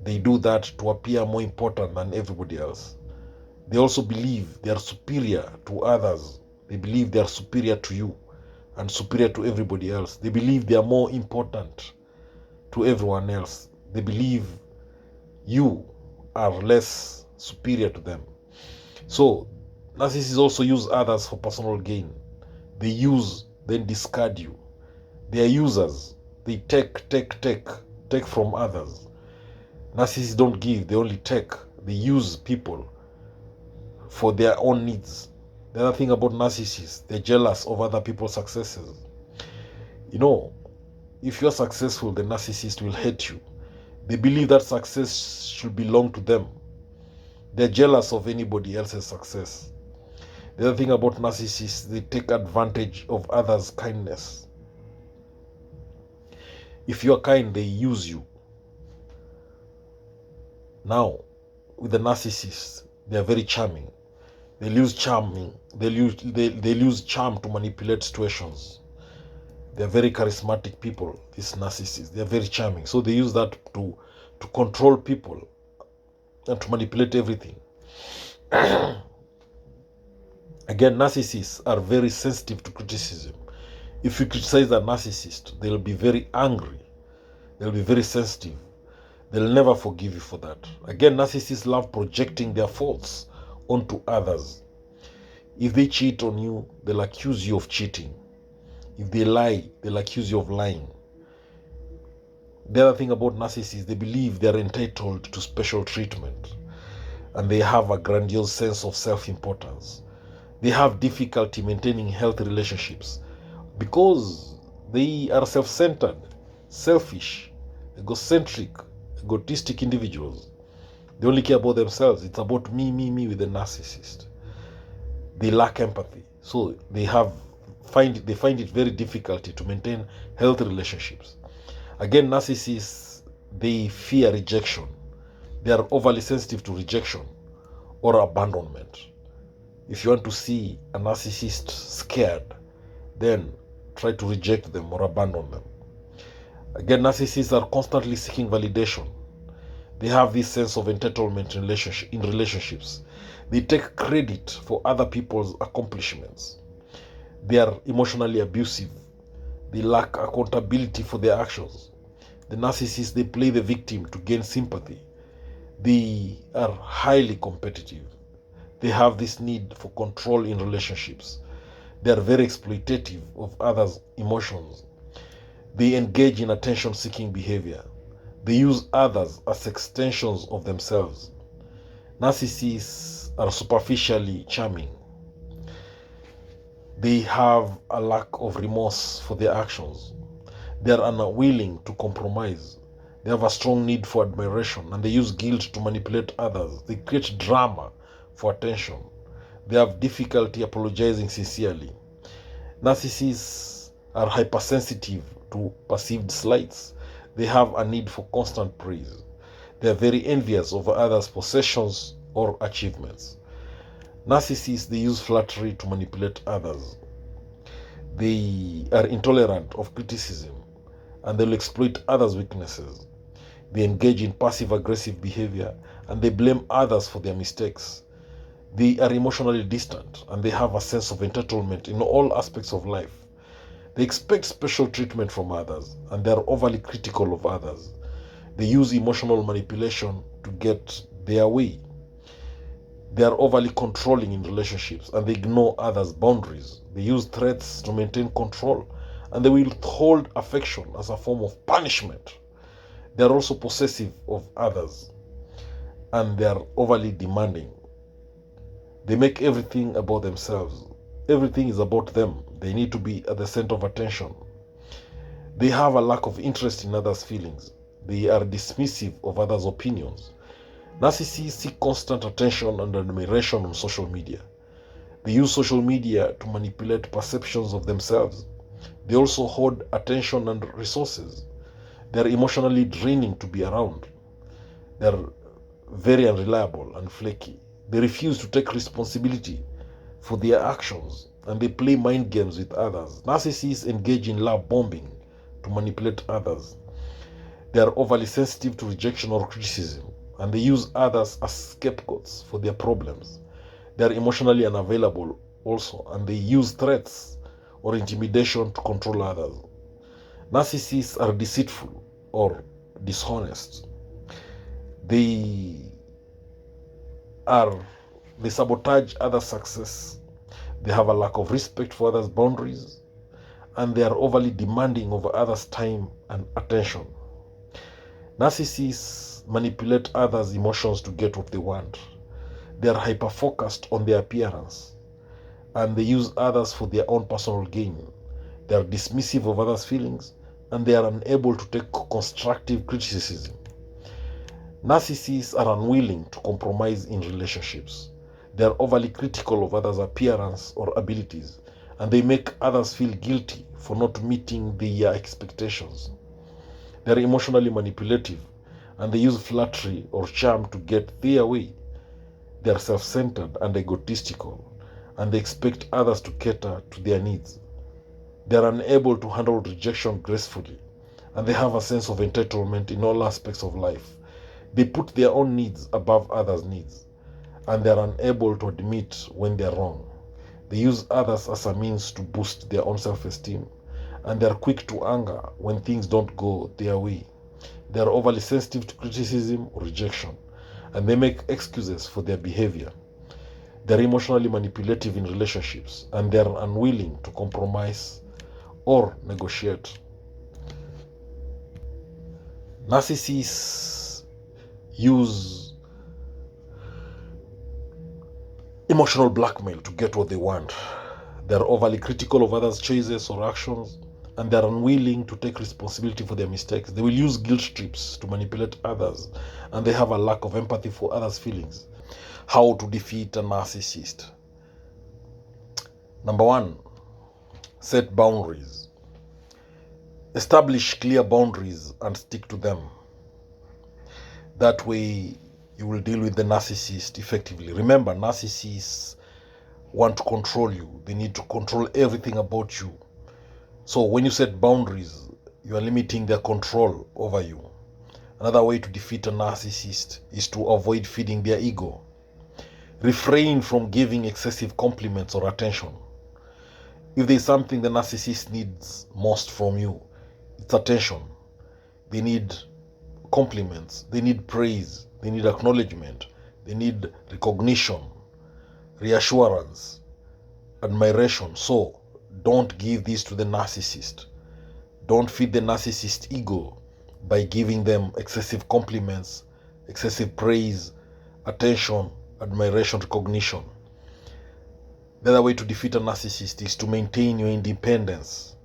They do that to appear more important than everybody else. They also believe they are superior to others. They believe they are superior to you and superior to everybody else. They believe they are more important to everyone else. They believe you are less superior to them. So, narcissists also use others for personal gain. They use, then discard you. They are users. They take from others. Narcissists don't give, they only take. They use people for their own needs. The other thing about narcissists, they're jealous of other people's successes. You know, if you're successful, the narcissist will hate you. They believe that success should belong to them. They're jealous of anybody else's success. The other thing about narcissists, they take advantage of others' kindness. If you're kind, they use you. Now, with the narcissists, they are very charming. They'll use charm to manipulate situations. They're very charismatic people, these narcissists. They're very charming. So they use that to control people and to manipulate everything. Again, narcissists are very sensitive to criticism. If you criticize a narcissist, they'll be very angry. They'll be very sensitive. They'll never forgive you for that. Again, narcissists love projecting their faults onto others. If they cheat on you, they'll accuse you of cheating. If they lie, they'll accuse you of lying. The other thing about narcissists, they believe they're entitled to special treatment, and they have a grandiose sense of self-importance. They have difficulty maintaining healthy relationships because they are self-centered, selfish, egocentric, egotistic individuals. They only care about themselves. It's about me with the narcissist. They lack empathy. So they find it very difficult to maintain healthy relationships. Again, narcissists, they fear rejection. They are overly sensitive to rejection or abandonment. If you want to see a narcissist scared, then try to reject them or abandon them. Again, narcissists are constantly seeking validation. They have this sense of entitlement in relationships. They take credit for other people's accomplishments. They are emotionally abusive. They lack accountability for their actions. The narcissists, they play the victim to gain sympathy. They are highly competitive. They have this need for control in relationships. They are very exploitative of others' emotions. They engage in attention-seeking behavior. They use others as extensions of themselves. Narcissists are superficially charming. They have a lack of remorse for their actions. They are unwilling to compromise. They have a strong need for admiration, and they use guilt to manipulate others. They create drama for attention. They have difficulty apologizing sincerely. Narcissists are hypersensitive to perceived slights. They have a need for constant praise. They are very envious of others' possessions or achievements. Narcissists, they use flattery to manipulate others. They are intolerant of criticism, and they will exploit others' weaknesses. They engage in passive-aggressive behavior, and they blame others for their mistakes. They are emotionally distant, and they have a sense of entitlement in all aspects of life. They expect special treatment from others, and they are overly critical of others. They use emotional manipulation to get their way. They are overly controlling in relationships, and they ignore others' boundaries. They use threats to maintain control, and they will withhold affection as a form of punishment. They are also possessive of others, and they are overly demanding. They make everything about themselves. Everything is about them. They need to be at the center of attention. They have a lack of interest in others' feelings. They are dismissive of others' opinions. Narcissists seek constant attention and admiration on social media. They use social media to manipulate perceptions of themselves. They also hoard attention and resources. They are emotionally draining to be around. They are very unreliable and flaky. They refuse to take responsibility for their actions, and they play mind games with others. Narcissists engage in love bombing to manipulate others. They are overly sensitive to rejection or criticism, and they use others as scapegoats for their problems. They are emotionally unavailable also, and they use threats or intimidation to control others. Narcissists are deceitful or dishonest. They sabotage others' success. They have a lack of respect for others' boundaries, and they are overly demanding of others' time and attention. Narcissists manipulate others' emotions to get what they want. They are hyper-focused on their appearance, and they use others for their own personal gain. They are dismissive of others' feelings, and they are unable to take constructive criticism. Narcissists are unwilling to compromise in relationships. They are overly critical of others' appearance or abilities, and they make others feel guilty for not meeting their expectations. They are emotionally manipulative, and they use flattery or charm to get their way. They are self-centered and egotistical, and they expect others to cater to their needs. They are unable to handle rejection gracefully, and they have a sense of entitlement in all aspects of life. They put their own needs above others' needs, and they are unable to admit when they are wrong. They use others as a means to boost their own self-esteem, and they are quick to anger when things don't go their way. They are overly sensitive to criticism or rejection, and they make excuses for their behavior. They are emotionally manipulative in relationships, and they are unwilling to compromise or negotiate. Narcissists use emotional blackmail to get what they want. They are overly critical of others' choices or actions, and they are unwilling to take responsibility for their mistakes. They will use guilt trips to manipulate others, and they have a lack of empathy for others' feelings. How to defeat a narcissist? Number 1, set boundaries. Establish clear boundaries and stick to them. That way you will deal with the narcissist effectively. Remember, narcissists want to control you. They need to control everything about you. So when you set boundaries, you are limiting their control over you. Another way to defeat a narcissist is to avoid feeding their ego. Refrain from giving excessive compliments or attention. If there's something the narcissist needs most from you, it's attention. They need compliments, they need praise, they need acknowledgement, they need recognition, reassurance, admiration. So don't give this to the narcissist. Don't feed the narcissist ego by giving them excessive compliments, excessive praise, attention, admiration, recognition. The other way to defeat a narcissist is to maintain your independence.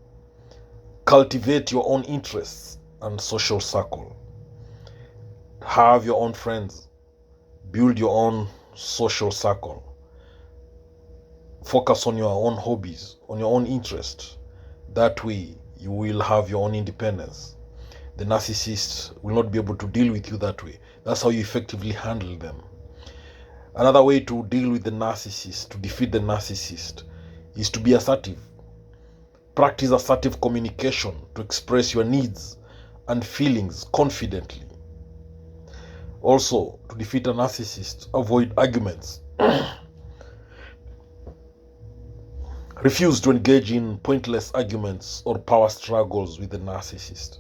Cultivate your own interests and social circle. Have your own friends. Build your own social circle. Focus on your own hobbies, on your own interests. That way you will have your own independence. The narcissist will not be able to deal with you that way. That's how you effectively handle them. Another way to deal with the narcissist, to defeat the narcissist, is to be assertive. Practice assertive communication to express your needs and feelings confidently. Also, to defeat a narcissist, avoid arguments. Refuse to engage in pointless arguments or power struggles with the narcissist.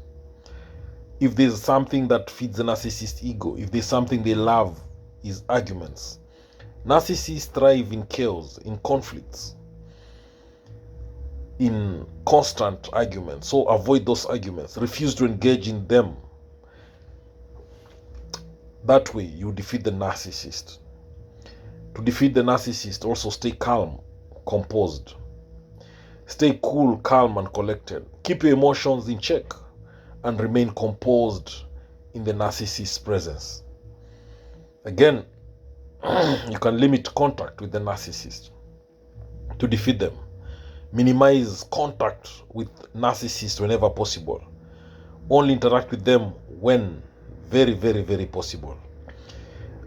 If there's something that feeds the narcissist ego, if there's something they love, is arguments. Narcissists thrive in chaos, in conflicts, in constant arguments. So avoid those arguments. Refuse to engage in them. That way you defeat the narcissist. To defeat the narcissist, also stay calm, composed. Stay cool, calm, and collected. Keep your emotions in check and remain composed in the narcissist's presence. Again, you can limit contact with the narcissist to defeat them. Minimize contact with narcissists whenever possible. Only interact with them when very, very, very possible.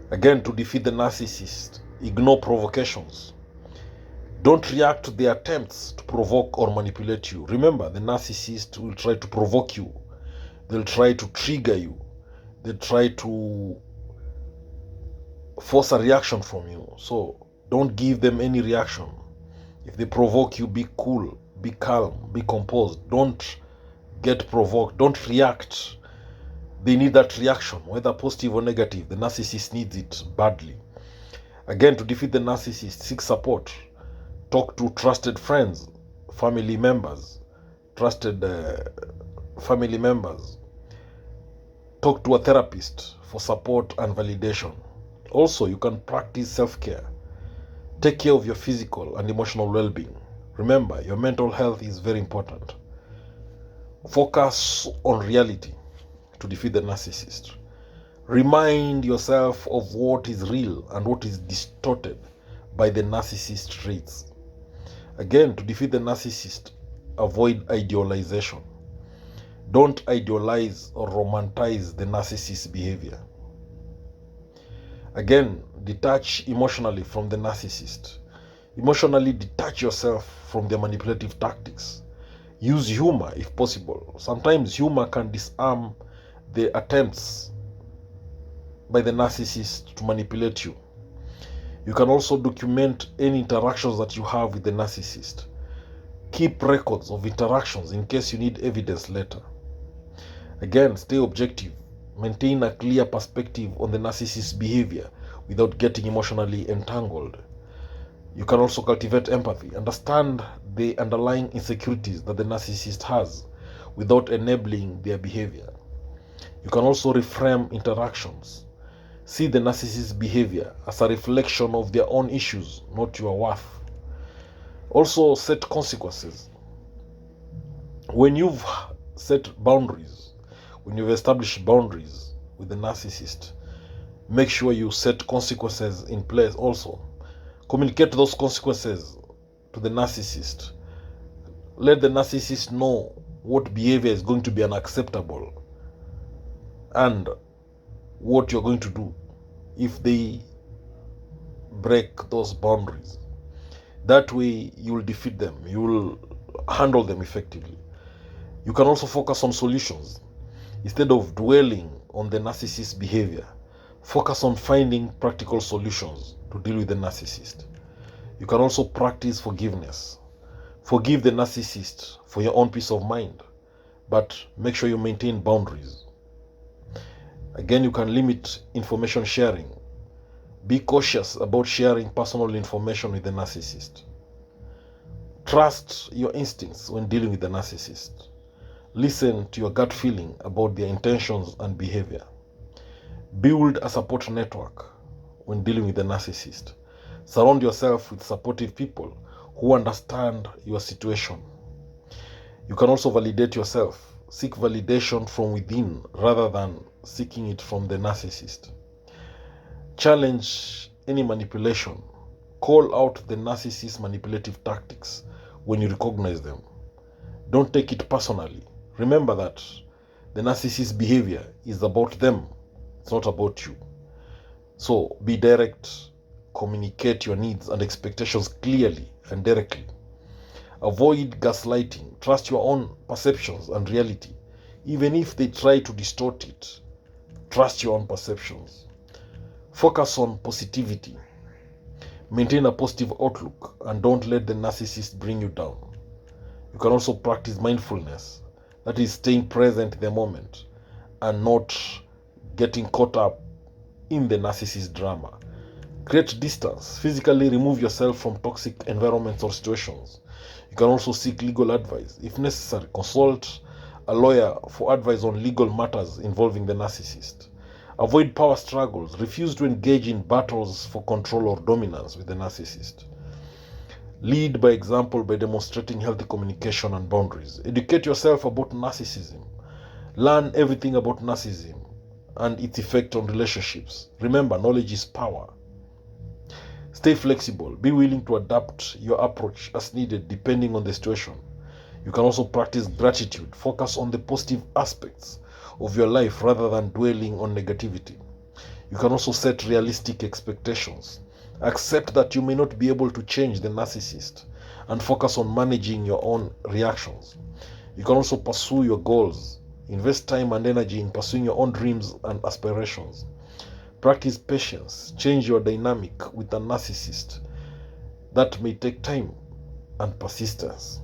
Again, to defeat the narcissist, ignore provocations. Don't react to their attempts to provoke or manipulate you. Remember, the narcissist will try to provoke you. They'll try to trigger you. They'll try to force a reaction from you. So don't give them any reaction. If they provoke you, be cool, be calm, be composed. Don't get provoked. Don't react. They need that reaction, whether positive or negative. The narcissist needs it badly. Again, to defeat the narcissist, seek support. Talk to trusted friends, family members, family members. Talk to a therapist for support and validation. Also, you can practice self-care. Take care of your physical and emotional well-being. Remember, your mental health is very important. Focus on reality to defeat the narcissist. Remind yourself of what is real and what is distorted by the narcissist traits. Again, to defeat the narcissist, avoid idealization. Don't idealize or romanticize the narcissist's behavior. Again, detach emotionally from the narcissist. Emotionally detach yourself from their manipulative tactics. Use humor if possible. Sometimes humor can disarm the attempts by the narcissist to manipulate you. You can also document any interactions that you have with the narcissist. Keep records of interactions in case you need evidence later. Again, stay objective. Maintain a clear perspective on the narcissist's behavior without getting emotionally entangled. You can also cultivate empathy. Understand the underlying insecurities that the narcissist has without enabling their behavior. You can also reframe interactions. See the narcissist's behavior as a reflection of their own issues, not your worth. Also, set consequences. When you've set boundaries, when you've established boundaries with the narcissist, make sure you set consequences in place also. Communicate those consequences to the narcissist. Let the narcissist know what behavior is going to be unacceptable and what you're going to do if they break those boundaries. That way you will defeat them, you will handle them effectively. You can also focus on solutions. Instead of dwelling on the narcissist's behavior, focus on finding practical solutions to deal with the narcissist. You can also practice forgiveness. Forgive the narcissist for your own peace of mind, but make sure you maintain boundaries. Again, you can limit information sharing. Be cautious about sharing personal information with the narcissist. Trust your instincts when dealing with the narcissist. Listen to your gut feeling about their intentions and behavior. Build a support network when dealing with the narcissist. Surround yourself with supportive people who understand your situation. You can also validate yourself. Seek validation from within rather than seeking it from the narcissist. Challenge any manipulation. Call out the narcissist's manipulative tactics when you recognize them. Don't take it personally. Remember that the narcissist's behavior is about them. It's not about you. So be direct. Communicate your needs and expectations clearly and directly. Avoid gaslighting. Trust your own perceptions and reality. Even if they try to distort it, trust your own perceptions. Focus on positivity. Maintain a positive outlook and don't let the narcissist bring you down. You can also practice mindfulness. That is staying present in the moment and not getting caught up in the narcissist drama. Create distance. Physically remove yourself from toxic environments or situations. You can also seek legal advice. If necessary, consult a lawyer for advice on legal matters involving the narcissist. Avoid power struggles. Refuse to engage in battles for control or dominance with the narcissist. Lead by example by demonstrating healthy communication and boundaries. Educate yourself about narcissism. Learn everything about narcissism and its effect on relationships. Remember, knowledge is power. Stay flexible. Be willing to adapt your approach as needed depending on the situation. You can also practice gratitude. Focus on the positive aspects of your life rather than dwelling on negativity. You can also set realistic expectations. Accept that you may not be able to change the narcissist and focus on managing your own reactions. You can also pursue your goals. Invest time and energy in pursuing your own dreams and aspirations. Practice patience. Change your dynamic with a narcissist. That may take time and persistence.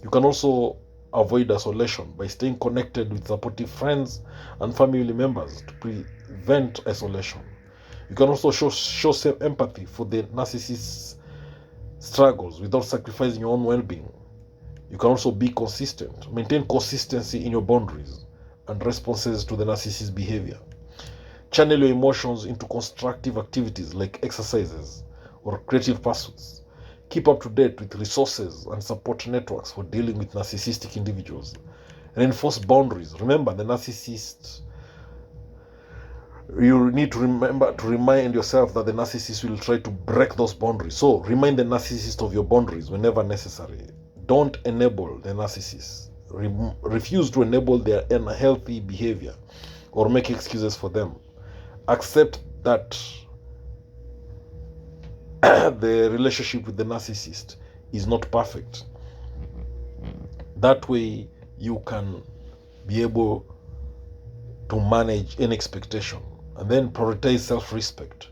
You can also avoid isolation by staying connected with supportive friends and family members to prevent isolation. You can also show some empathy for the narcissist's struggles without sacrificing your own well-being. You can also be consistent. Maintain consistency in your boundaries and responses to the narcissist's behavior. Channel your emotions into constructive activities like exercises or creative pursuits. Keep up to date with resources and support networks for dealing with narcissistic individuals. Reinforce boundaries. Remember, the narcissist, you need to remind yourself that the narcissist will try to break those boundaries. So remind the narcissist of your boundaries whenever necessary. Don't enable the narcissist. Refuse to enable their unhealthy behavior or make excuses for them. Accept that the relationship with the narcissist is not perfect. That way you can be able to manage any expectation, and then prioritize self-respect.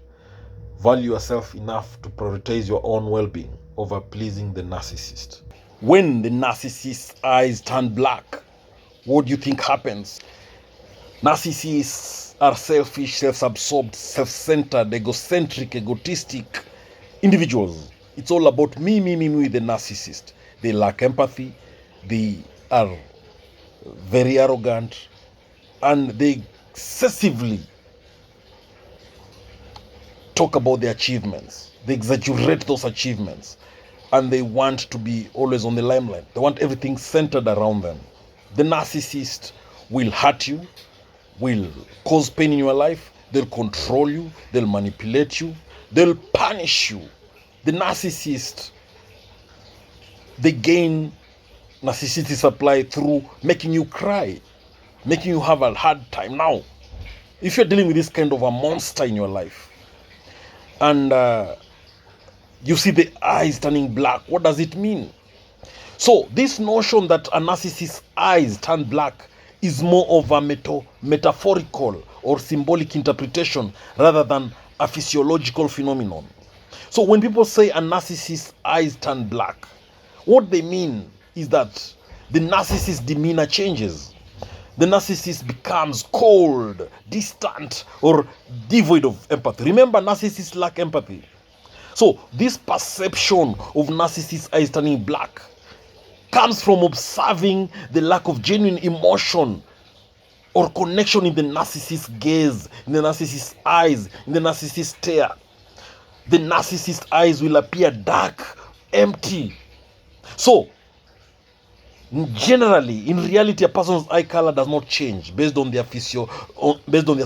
Value yourself enough to prioritize your own well-being over pleasing the narcissist. When the narcissist's eyes turn black, what do you think happens? Narcissists are selfish, self-absorbed, self-centered, egocentric, egotistic individuals. It's all about me, with the narcissist. They lack empathy, they are very arrogant, and they excessively talk about their achievements. They exaggerate those achievements, and they want to be always on the limelight. They want everything centered around them. The narcissist will hurt you, will cause pain in your life, they'll control you, they'll manipulate you, they'll punish you. The narcissist, they gain narcissistic supply through making you cry, making you have a hard time. Now, if you're dealing with this kind of a monster in your life, and you see the eyes turning black, what does it mean? So this notion that a narcissist's eyes turn black is more of a metaphorical or symbolic interpretation rather than a physiological phenomenon. So when people say a narcissist's eyes turn black, what they mean is that the narcissist's demeanor changes. The narcissist becomes cold, distant, or devoid of empathy. Remember, narcissists lack empathy. So this perception of narcissist's eyes turning black comes from observing the lack of genuine emotion or connection in the narcissist's gaze, in the narcissist's eyes, in the narcissist's stare. The narcissist's eyes will appear dark, empty. So, generally, in reality, a person's eye color does not change based on their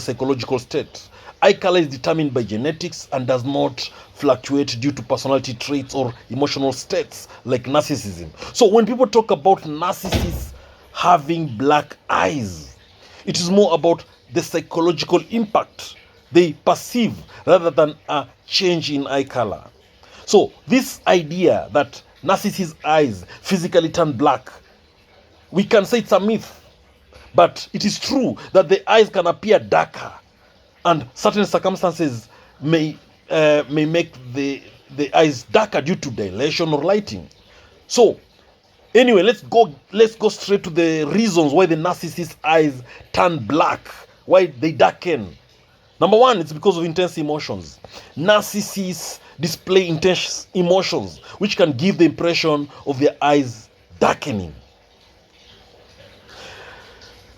psychological state. Eye color is determined by genetics and does not fluctuate due to personality traits or emotional states like narcissism. So when people talk about narcissists having black eyes, it is more about the psychological impact they perceive rather than a change in eye color. So this idea that narcissists' eyes physically turn black, we can say it's a myth, but it is true that the eyes can appear darker, and certain circumstances may make the eyes darker due to dilation or lighting. So anyway, let's go straight to the reasons why the narcissist's eyes turn black, why they darken. Number one, it's because of intense emotions. Narcissists display intense emotions, which can give the impression of their eyes darkening.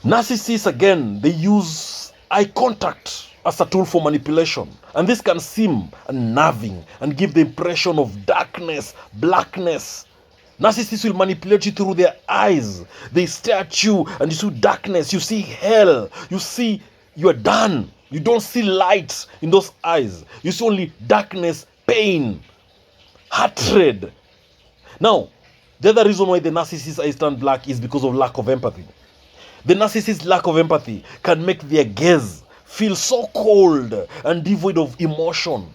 Narcissists, again, they use eye contact as a tool for manipulation. And this can seem unnerving and give the impression of darkness, blackness. Narcissists will manipulate you through their eyes. They stare at you and you see darkness, you see hell, you see you're done. You don't see light in those eyes. You see only darkness, pain, hatred. Now, the other reason why the narcissist's eyes turn black is because of lack of empathy. The narcissist's lack of empathy can make their gaze feel so cold and devoid of emotion,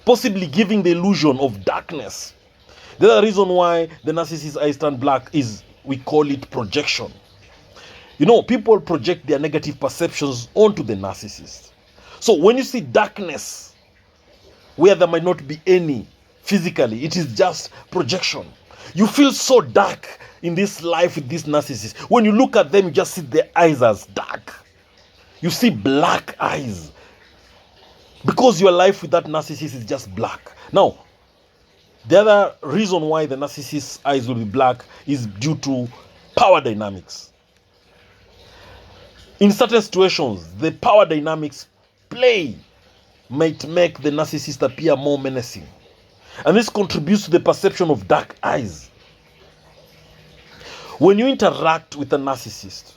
possibly giving the illusion of darkness. The other reason why the narcissist's eyes turn black is, we call it projection. You know, people project their negative perceptions onto the narcissist. So when you see darkness where there might not be any physically, it is just projection. You feel so dark in this life with this narcissist. When you look at them, you just see their eyes as dark. You see black eyes. Because your life with that narcissist is just black. Now, the other reason why the narcissist's eyes will be black is due to power dynamics. In certain situations, the power dynamics play might make the narcissist appear more menacing. And this contributes to the perception of dark eyes. When you interact with a narcissist,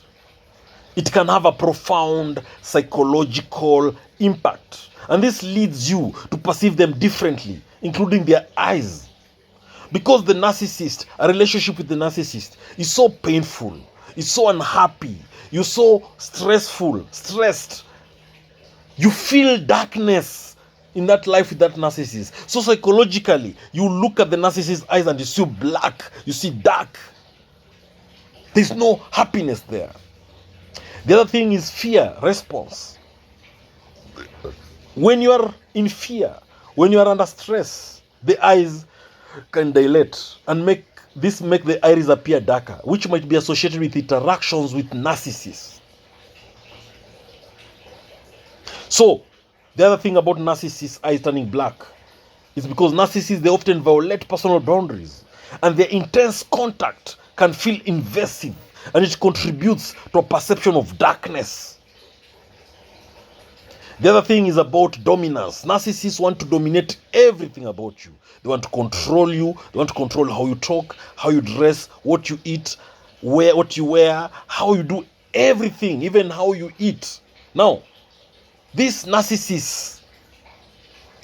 it can have a profound psychological impact. And this leads you to perceive them differently, including their eyes. Because the narcissist, a relationship with the narcissist is so painful, is so unhappy, you're so stressed. You feel darkness in that life with that narcissist. So psychologically, you look at the narcissist's eyes and you see black, you see dark. There's no happiness there. The other thing is fear response. When you are in fear, when you are under stress, the eyes can dilate and make the iris appear darker, which might be associated with interactions with narcissists. So, the other thing about narcissists' eyes turning black is because narcissists, they often violate personal boundaries, and their intense contact can feel invasive, and it contributes to a perception of darkness. The other thing is about dominance. Narcissists want to dominate everything about you. They want to control you. They want to control how you talk, how you dress, what you eat, what you wear, how you do everything, even how you eat. Now, these narcissists,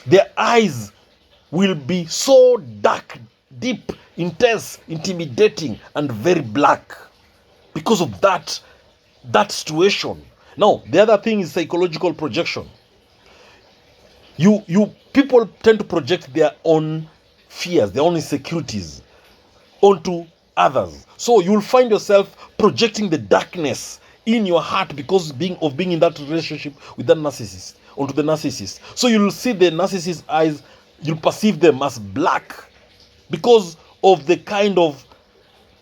their eyes will be so dark, deep, intense, intimidating, and very black because of that situation. Now, the other thing is psychological projection. People tend to project their own fears, their own insecurities onto others. So you'll find yourself projecting the darkness in your heart because of being in that relationship with that narcissist onto the narcissist. So you'll see the narcissist's eyes, you'll perceive them as black because of the kind of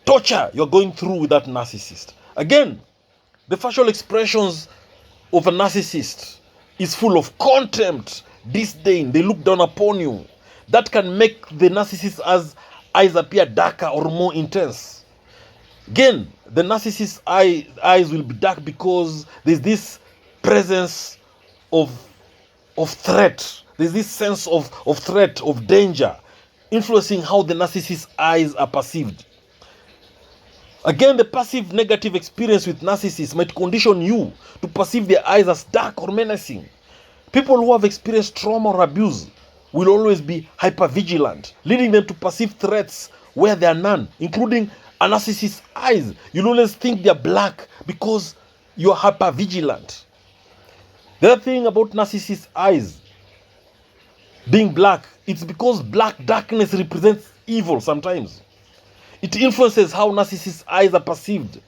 torture you're going through with that narcissist. Again, the facial expressions of a narcissist is full of contempt, disdain. They look down upon you. That can make the narcissist's eyes appear darker or more intense. Again, the narcissist's eyes will be dark because there's this presence of threat. There's this sense of threat, of danger, influencing how the narcissist's eyes are perceived. Again, the passive negative experience with narcissists might condition you to perceive their eyes as dark or menacing. People who have experienced trauma or abuse will always be hypervigilant, leading them to perceive threats where there are none, including a narcissist's eyes. You'll always think they're black because you're hypervigilant. The other thing about narcissist's eyes being black, it's because black darkness represents evil sometimes. It influences how narcissists' eyes are perceived.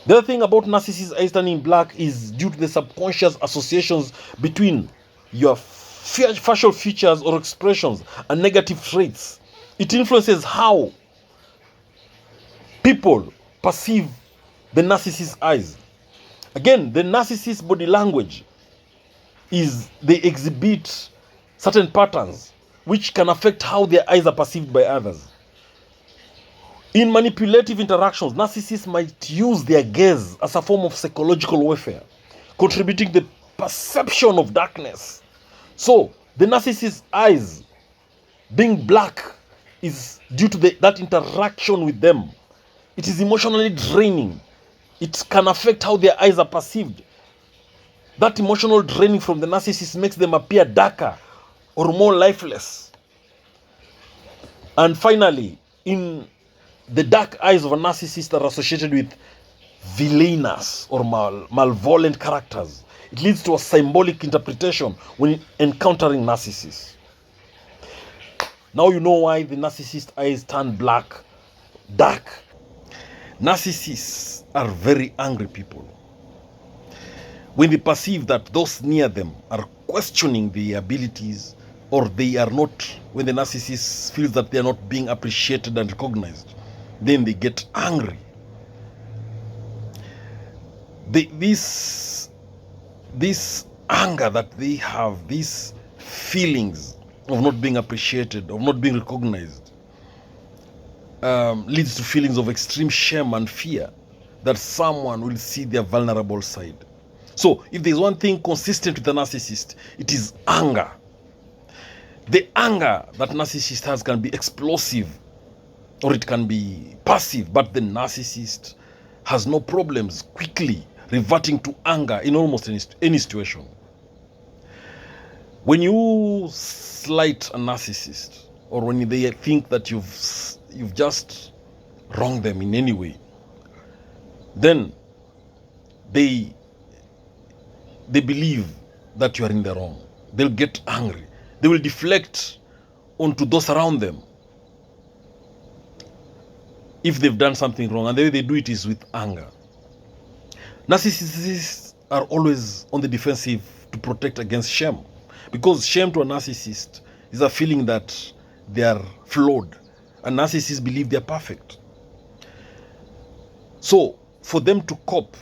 The other thing about narcissists' eyes turning black is due to the subconscious associations between your facial features or expressions and negative traits. It influences how people perceive the narcissist's eyes. Again, the narcissist's body language they exhibit certain patterns which can affect how their eyes are perceived by others. In manipulative interactions, narcissists might use their gaze as a form of psychological warfare, contributing to the perception of darkness. So the narcissist's eyes being black is due to that interaction with them. It is emotionally draining. It can affect how their eyes are perceived. That emotional draining from the narcissist makes them appear darker or more lifeless. And finally, in the dark eyes of a narcissist are associated with villainous or malevolent characters. It leads to a symbolic interpretation when encountering narcissists. Now you know why the narcissist eyes turn black, dark. Narcissists are very angry people. When they perceive that those near them are questioning their abilities, or they are not, when the narcissist feels that they are not being appreciated and recognized, then they get angry. This anger that they have, these feelings of not being appreciated, of not being recognized, leads to feelings of extreme shame and fear that someone will see their vulnerable side. So if there's one thing consistent with the narcissist, it is anger. The anger that narcissist has can be explosive or it can be passive, but the narcissist has no problems quickly reverting to anger in almost any situation. When you slight a narcissist, or when they think that you've just wronged them in any way, then they believe that you are in the wrong. They'll get angry. They will deflect onto those around them if they've done something wrong, and the way they do it is with anger. Narcissists are always on the defensive to protect against shame, because shame to a narcissist is a feeling that they are flawed, and narcissists believe they are perfect. So for them to cope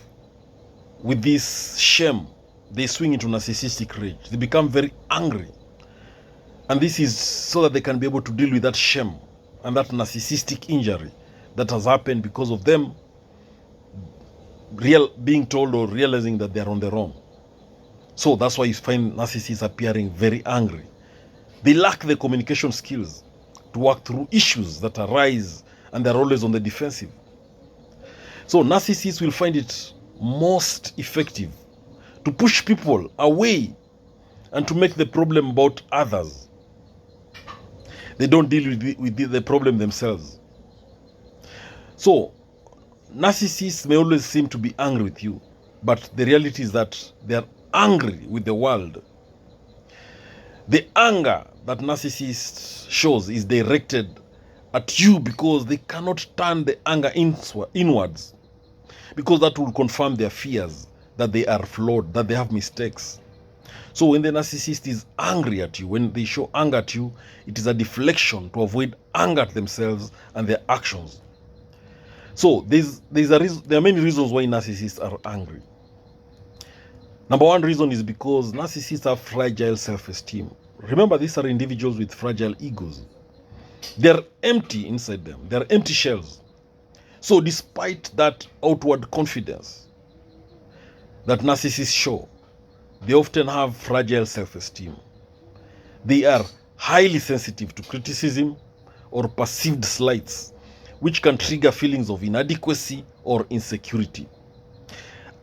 with this shame, they swing into narcissistic rage. They become very angry, and this is so that they can be able to deal with that shame and that narcissistic injury that has happened because of them being told or realizing that they are on the wrong. So that's why you find narcissists appearing very angry. They lack the communication skills to work through issues that arise, and they're always on the defensive. So narcissists will find it most effective to push people away and to make the problem about others. They don't deal with the problem themselves. So narcissists may always seem to be angry with you, but the reality is that they are angry with the world. The anger that narcissist shows is directed at you because they cannot turn the anger inwards, because that will confirm their fears that they are flawed, that they have mistakes. So when the narcissist is angry at you, when they show anger at you, it is a deflection to avoid anger at themselves and their actions. So there are many reasons why narcissists are angry. Number one reason is because narcissists have fragile self-esteem. Remember, these are individuals with fragile egos. They're empty inside them. They're empty shells. So despite that outward confidence that narcissists show, they often have fragile self-esteem. They are highly sensitive to criticism or perceived slights, which can trigger feelings of inadequacy or insecurity.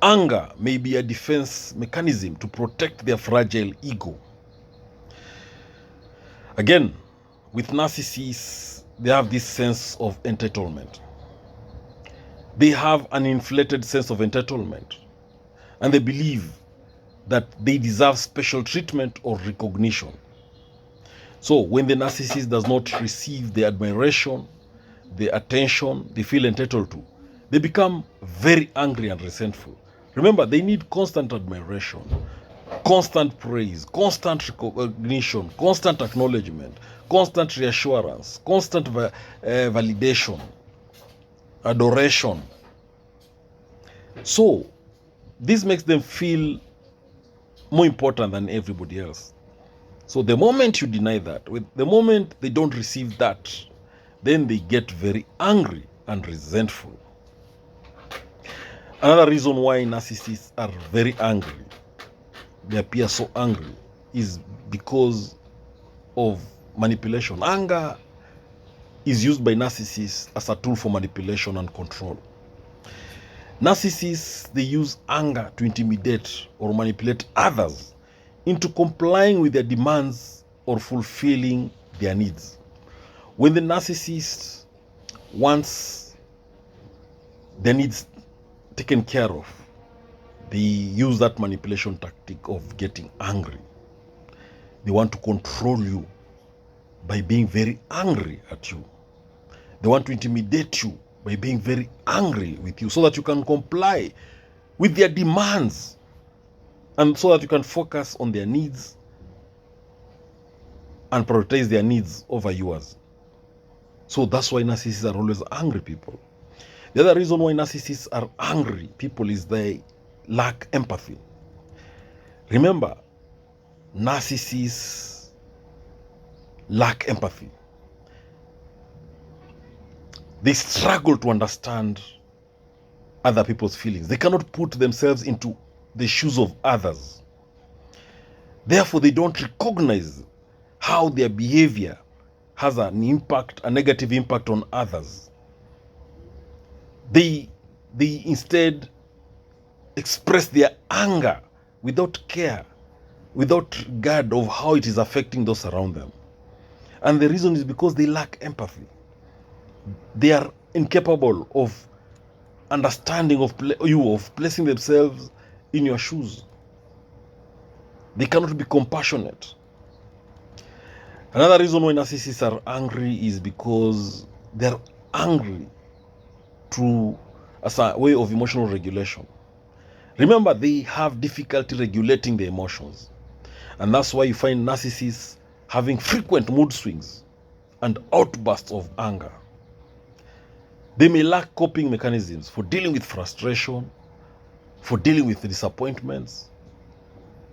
Anger may be a defense mechanism to protect their fragile ego. Again, with narcissists, they have this sense of entitlement. They have an inflated sense of entitlement, and they believe that they deserve special treatment or recognition. So when the narcissist does not receive the admiration, the attention they feel entitled to, they become very angry and resentful. Remember, they need constant admiration, constant praise, constant recognition, constant acknowledgement, constant reassurance, constant validation, adoration. So this makes them feel more important than everybody else. So the moment you deny that, the moment they don't receive that, then they get very angry and resentful. Another reason why narcissists are very angry they appear so angry is because of manipulation. Anger is used by narcissists as a tool for manipulation and control. Narcissists, they use anger to intimidate or manipulate others into complying with their demands or fulfilling their needs. When the narcissist wants their needs taken care of, they use that manipulation tactic of getting angry. They want to control you by being very angry at you. They want to intimidate you by being very angry with you so that you can comply with their demands and so that you can focus on their needs and prioritize their needs over yours. So that's why narcissists are always angry people. The other reason why narcissists are angry people is they lack empathy. Remember, narcissists lack empathy. They struggle to understand other people's feelings. They cannot put themselves into the shoes of others. Therefore, they don't recognize how their behavior has an impact, a negative impact on others. They instead express their anger without care, without regard of how it is affecting those around them. And the reason is because they lack empathy. They are incapable of understanding of placing themselves in your shoes. They cannot be compassionate. Another reason why narcissists are angry is because they're angry as a way of emotional regulation. Remember, they have difficulty regulating their emotions. And that's why you find narcissists having frequent mood swings and outbursts of anger. They may lack coping mechanisms for dealing with frustration, for dealing with disappointments.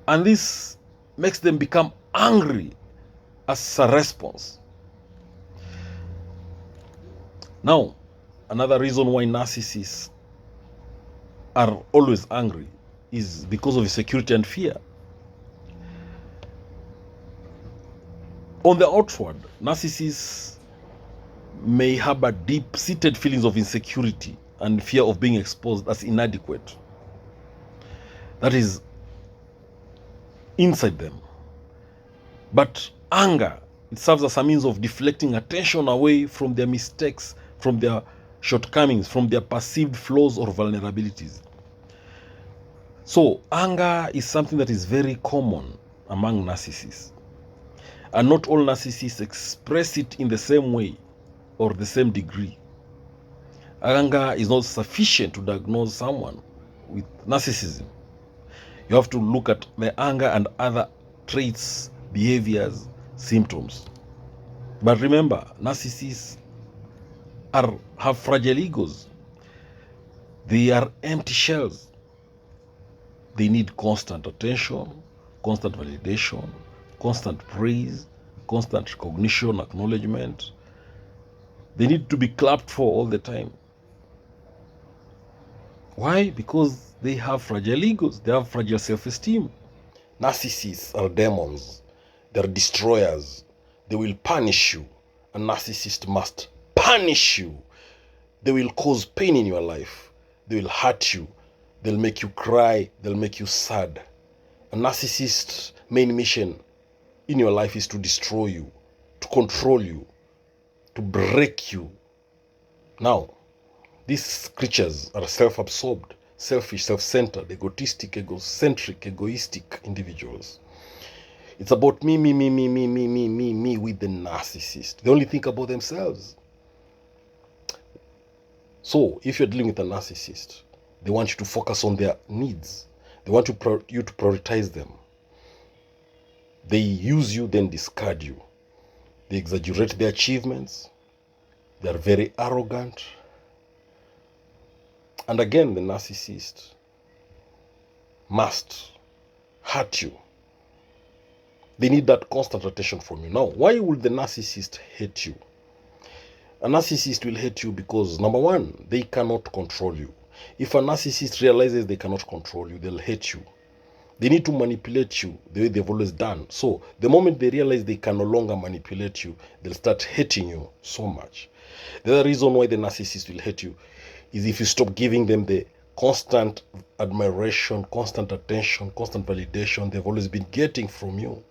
And this makes them become angry as a response. Now, another reason why narcissists are always angry is because of insecurity and fear. On the outward, narcissists may harbor deep-seated feelings of insecurity and fear of being exposed as inadequate. That is inside them. But anger, it serves as a means of deflecting attention away from their mistakes, from their shortcomings, from their perceived flaws or vulnerabilities. So anger is something that is very common among narcissists. And not all narcissists express it in the same way or the same degree. Anger is not sufficient to diagnose someone with narcissism. You have to look at the anger and other traits, behaviors, symptoms. But remember, narcissists have fragile egos. They are empty shells. They need constant attention, constant validation, constant praise, constant recognition, acknowledgement. They need to be clapped for all the time. Why? Because they have fragile egos. They have fragile self-esteem. Narcissists are demons. They're destroyers. They will punish you. A narcissist must punish you. They will cause pain in your life. They will hurt you. They'll make you cry. They'll make you sad. A narcissist's main mission in your life is to destroy you, to control you, to break you. Now, these creatures are self-absorbed, selfish, self-centered, egotistic, egocentric, egoistic individuals. It's about me with the narcissist. They only think about themselves. So, if you're dealing with a narcissist, they want you to focus on their needs. They want you to prioritize them. They use you, then discard you. They exaggerate their achievements. They are very arrogant. And again, the narcissist must hurt you. They need that constant attention from you. Now, why would the narcissist hate you? A narcissist will hate you because, number one, they cannot control you. If a narcissist realizes they cannot control you, they'll hate you. They need to manipulate you the way they've always done. So the moment they realize they can no longer manipulate you, they'll start hating you so much. The other reason why the narcissist will hate you is if you stop giving them the constant admiration, constant attention, constant validation they've always been getting from you.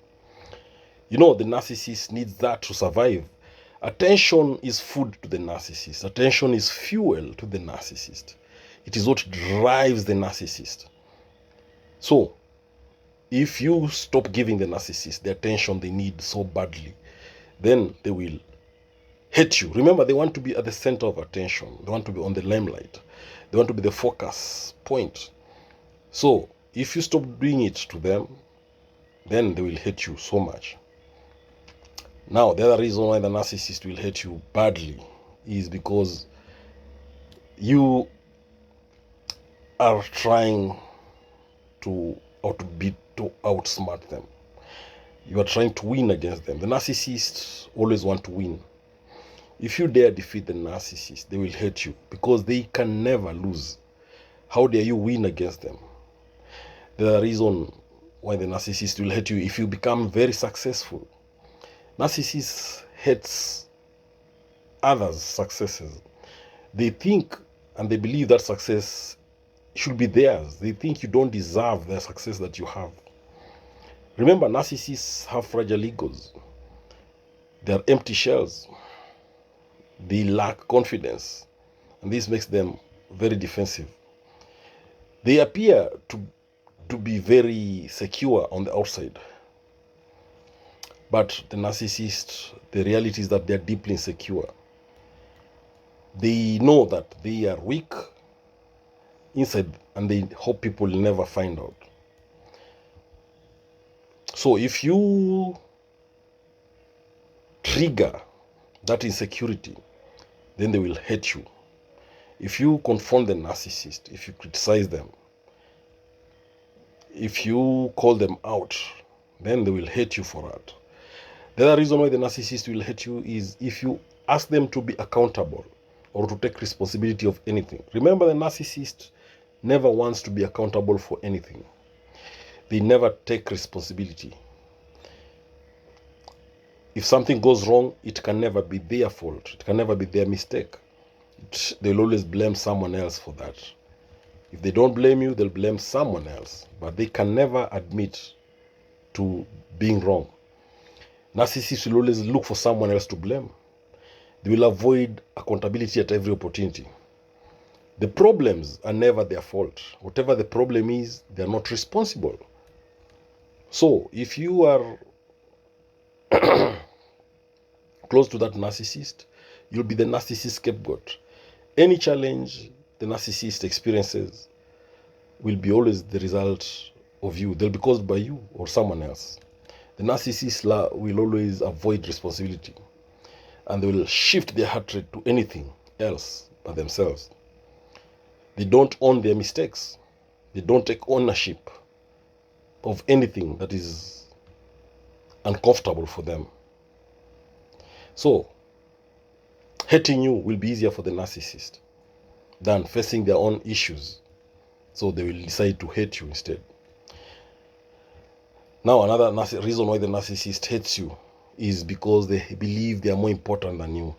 You know, the narcissist needs that to survive. Attention is food to the narcissist. Attention is fuel to the narcissist. It is what drives the narcissist. So, if you stop giving the narcissist the attention they need so badly, then they will hate you. Remember, they want to be at the center of attention. They want to be on the limelight. They want to be the focus point. So, if you stop doing it to them, then they will hate you so much. Now, the other reason why the narcissist will hate you badly is because you are trying to outsmart them. You are trying to win against them. The narcissists always want to win. If you dare defeat the narcissist, they will hate you because they can never lose. How dare you win against them? The reason why the narcissist will hate you if you become very successful. Narcissists hates others' successes. They think and they believe that success should be theirs. They think you don't deserve the success that you have. Remember, narcissists have fragile egos. They are empty shells. They lack confidence. And this makes them very defensive. They appear to be very secure on the outside. But the narcissist, the reality is that they are deeply insecure. They know that they are weak inside and they hope people will never find out. So if you trigger that insecurity, then they will hate you. If you confront the narcissist, if you criticize them, if you call them out, then they will hate you for that. The other reason why the narcissist will hate you is if you ask them to be accountable or to take responsibility of anything. Remember, the narcissist never wants to be accountable for anything. They never take responsibility. If something goes wrong, it can never be their fault. It can never be their mistake. They'll always blame someone else for that. If they don't blame you, they'll blame someone else. But they can never admit to being wrong. Narcissists will always look for someone else to blame. They will avoid accountability at every opportunity. The problems are never their fault. Whatever the problem is, they are not responsible. So, if you are close to that narcissist, you'll be the narcissist scapegoat. Any challenge the narcissist experiences will be always the result of you. They'll be caused by you or someone else. The narcissist will always avoid responsibility and they will shift their hatred to anything else but themselves. They don't own their mistakes. They don't take ownership of anything that is uncomfortable for them. So, hating you will be easier for the narcissist than facing their own issues. So they will decide to hate you instead. Now, another reason why the narcissist hates you is because they believe they are more important than you.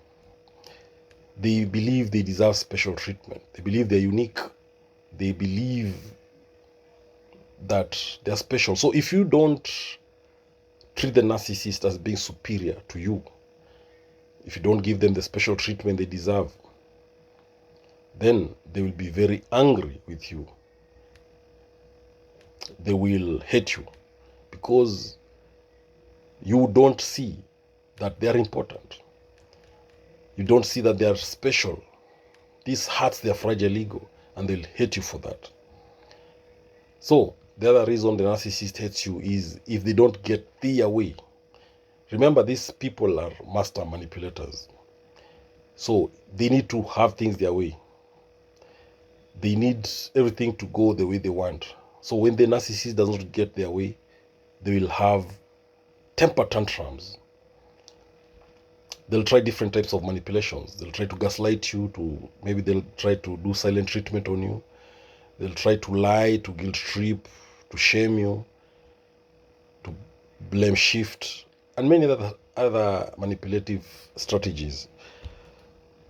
They believe they deserve special treatment. They believe they're unique. They believe that they're special. So if you don't treat the narcissist as being superior to you, if you don't give them the special treatment they deserve, then they will be very angry with you. They will hate you because you don't see that they are important. You don't see that they are special. This hurts their fragile ego and they'll hate you for that. So, the other reason the narcissist hates you is if they don't get their way. Remember, these people are master manipulators. So, they need to have things their way. They need everything to go the way they want. So, when the narcissist does not get their way, they will have temper tantrums. They'll try different types of manipulations. They'll try to gaslight you, maybe they'll try to do silent treatment on you. They'll try to lie, to guilt trip, to shame you, to blame shift, and many other manipulative strategies.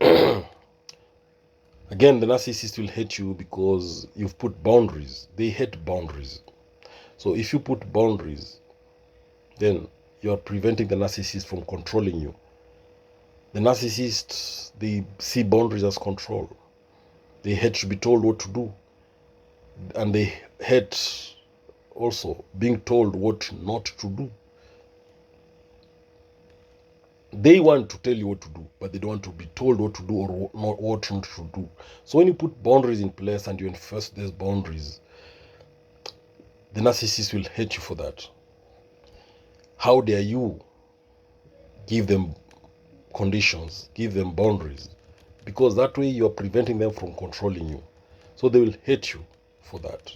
Again, the narcissist will hate you because you've put boundaries. They hate boundaries. So if you put boundaries, then you are preventing the narcissist from controlling you. The narcissists, they see boundaries as control. They hate to be told what to do. And they hate also being told what not to do. They want to tell you what to do, but they don't want to be told what to do or what not to do. So when you put boundaries in place and you enforce these boundaries, the narcissist will hate you for that. How dare you give them conditions, give them boundaries? Because that way you are preventing them from controlling you. So they will hate you for that.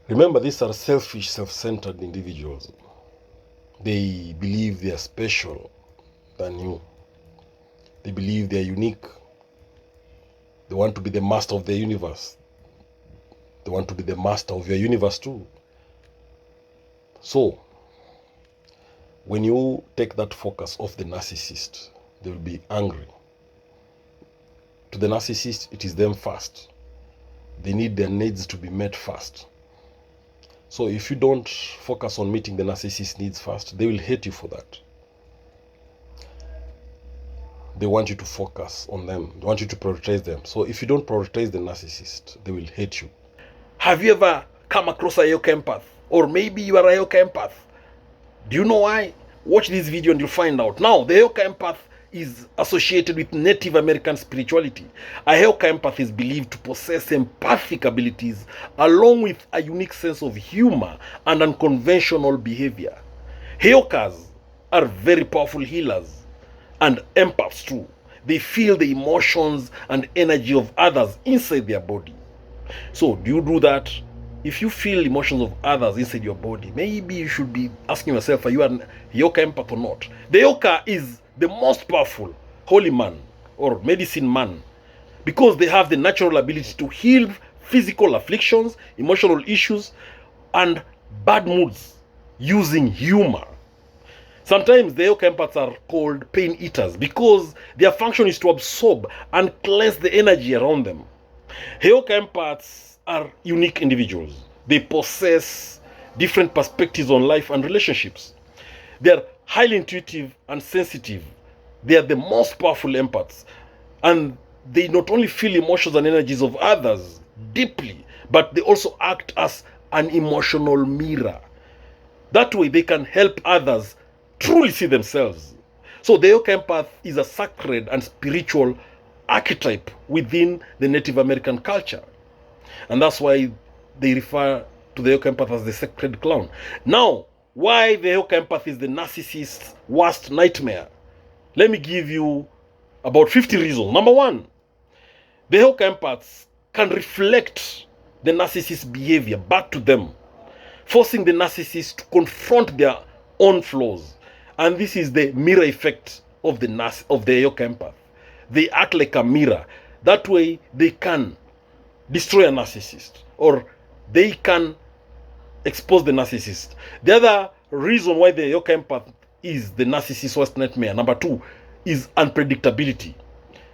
Remember, these are selfish, self-centered individuals. They believe they are special than you. They believe they are unique. They want to be the master of the universe. They want to be the master of your universe too. So, when you take that focus off the narcissist, they will be angry. To the narcissist, it is them first. They need their needs to be met first. So if you don't focus on meeting the narcissist's needs first, they will hate you for that. They want you to focus on them. They want you to prioritize them. So if you don't prioritize the narcissist, they will hate you. Have you ever come across a empath? Or maybe you are a empath? Do you know why? Watch this video and you'll find out. Now, the empath is associated with Native American spirituality. A empath is believed to possess empathic abilities along with a unique sense of humor and unconventional behavior. Heokas are very powerful healers and empaths too. They feel the emotions and energy of others inside their body. So, do you do that? If you feel emotions of others inside your body, maybe you should be asking yourself, are you an empath or not? The is the most powerful holy man or medicine man because they have the natural ability to heal physical afflictions, emotional issues, and bad moods using humor. Sometimes the empaths are called pain eaters because their function is to absorb and cleanse the energy around them. Empaths are unique individuals. They possess different perspectives on life and relationships. They are highly intuitive and sensitive. They are the most powerful empaths. And they not only feel emotions and energies of others deeply, but they also act as an emotional mirror. That way they can help others truly see themselves. So the empath is a sacred and spiritual archetype within the Native American culture. And that's why they refer to the empath as the sacred clown. Now, why the empath is the narcissist's worst nightmare? Let me give you about 50 reasons. Number one, the empaths can reflect the narcissist's behavior back to them, forcing the narcissist to confront their own flaws. And this is the mirror effect of the empath. They act like a mirror. That way they can destroy a narcissist or they can expose the narcissist. The other reason why the empath is the narcissist's worst nightmare, number two, is unpredictability.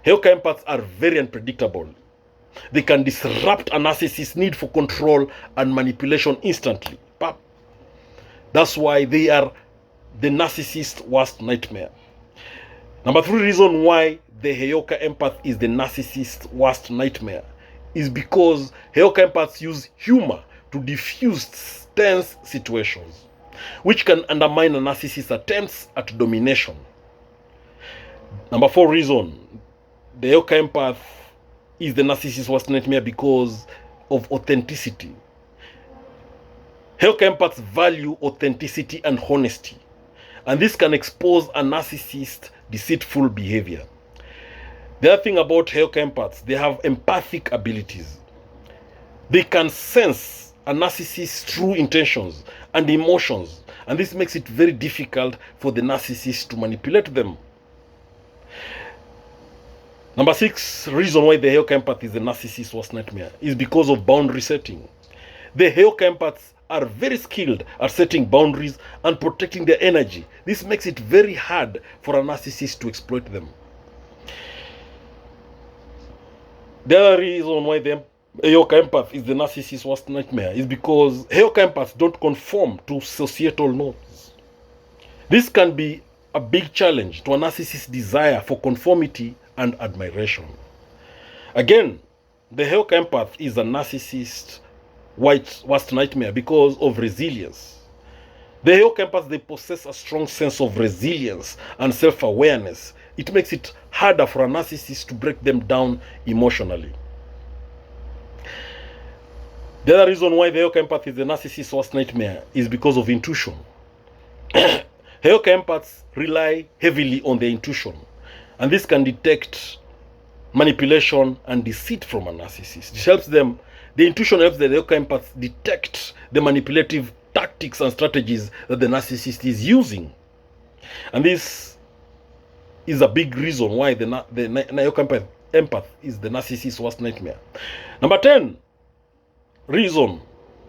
Empaths are very unpredictable. They can disrupt a narcissist's need for control and manipulation instantly. That's why they are the narcissist's worst nightmare. Number three reason why the empath is the narcissist's worst nightmare is because empaths use humor to diffuse tense situations, which can undermine a narcissist's attempts at domination. Number four reason, the empath is the narcissist's worst nightmare because of authenticity. Empaths value authenticity and honesty, and this can expose a narcissist's deceitful behavior. The other thing about empaths, they have empathic abilities. They can sense a narcissist's true intentions and emotions, and this makes it very difficult for the narcissist to manipulate them. Number six reason why the empath is the narcissist's worst nightmare is because of boundary setting. The Heoka empaths are very skilled at setting boundaries and protecting their energy. This makes it very hard for a narcissist to exploit them. The other reason why the Heoka empath is the narcissist's worst nightmare is because Heoka empaths don't conform to societal norms. This can be a big challenge to a narcissist's desire for conformity and admiration. Again, the Heoka empath is a narcissist's worst nightmare because of resilience. The Heoka empaths, they possess a strong sense of resilience and self-awareness. It makes it harder for a narcissist to break them down emotionally. The other reason why the Heoka empath is the narcissist's worst nightmare is because of intuition. Heoka empaths rely heavily on their intuition, and this can detect manipulation and deceit from a narcissist. It helps them, the intuition helps the Heoka empaths detect the manipulative tactics and strategies that the narcissist is using. And this is a big reason why the Heoka empath is the narcissist's worst nightmare. Number 10 reason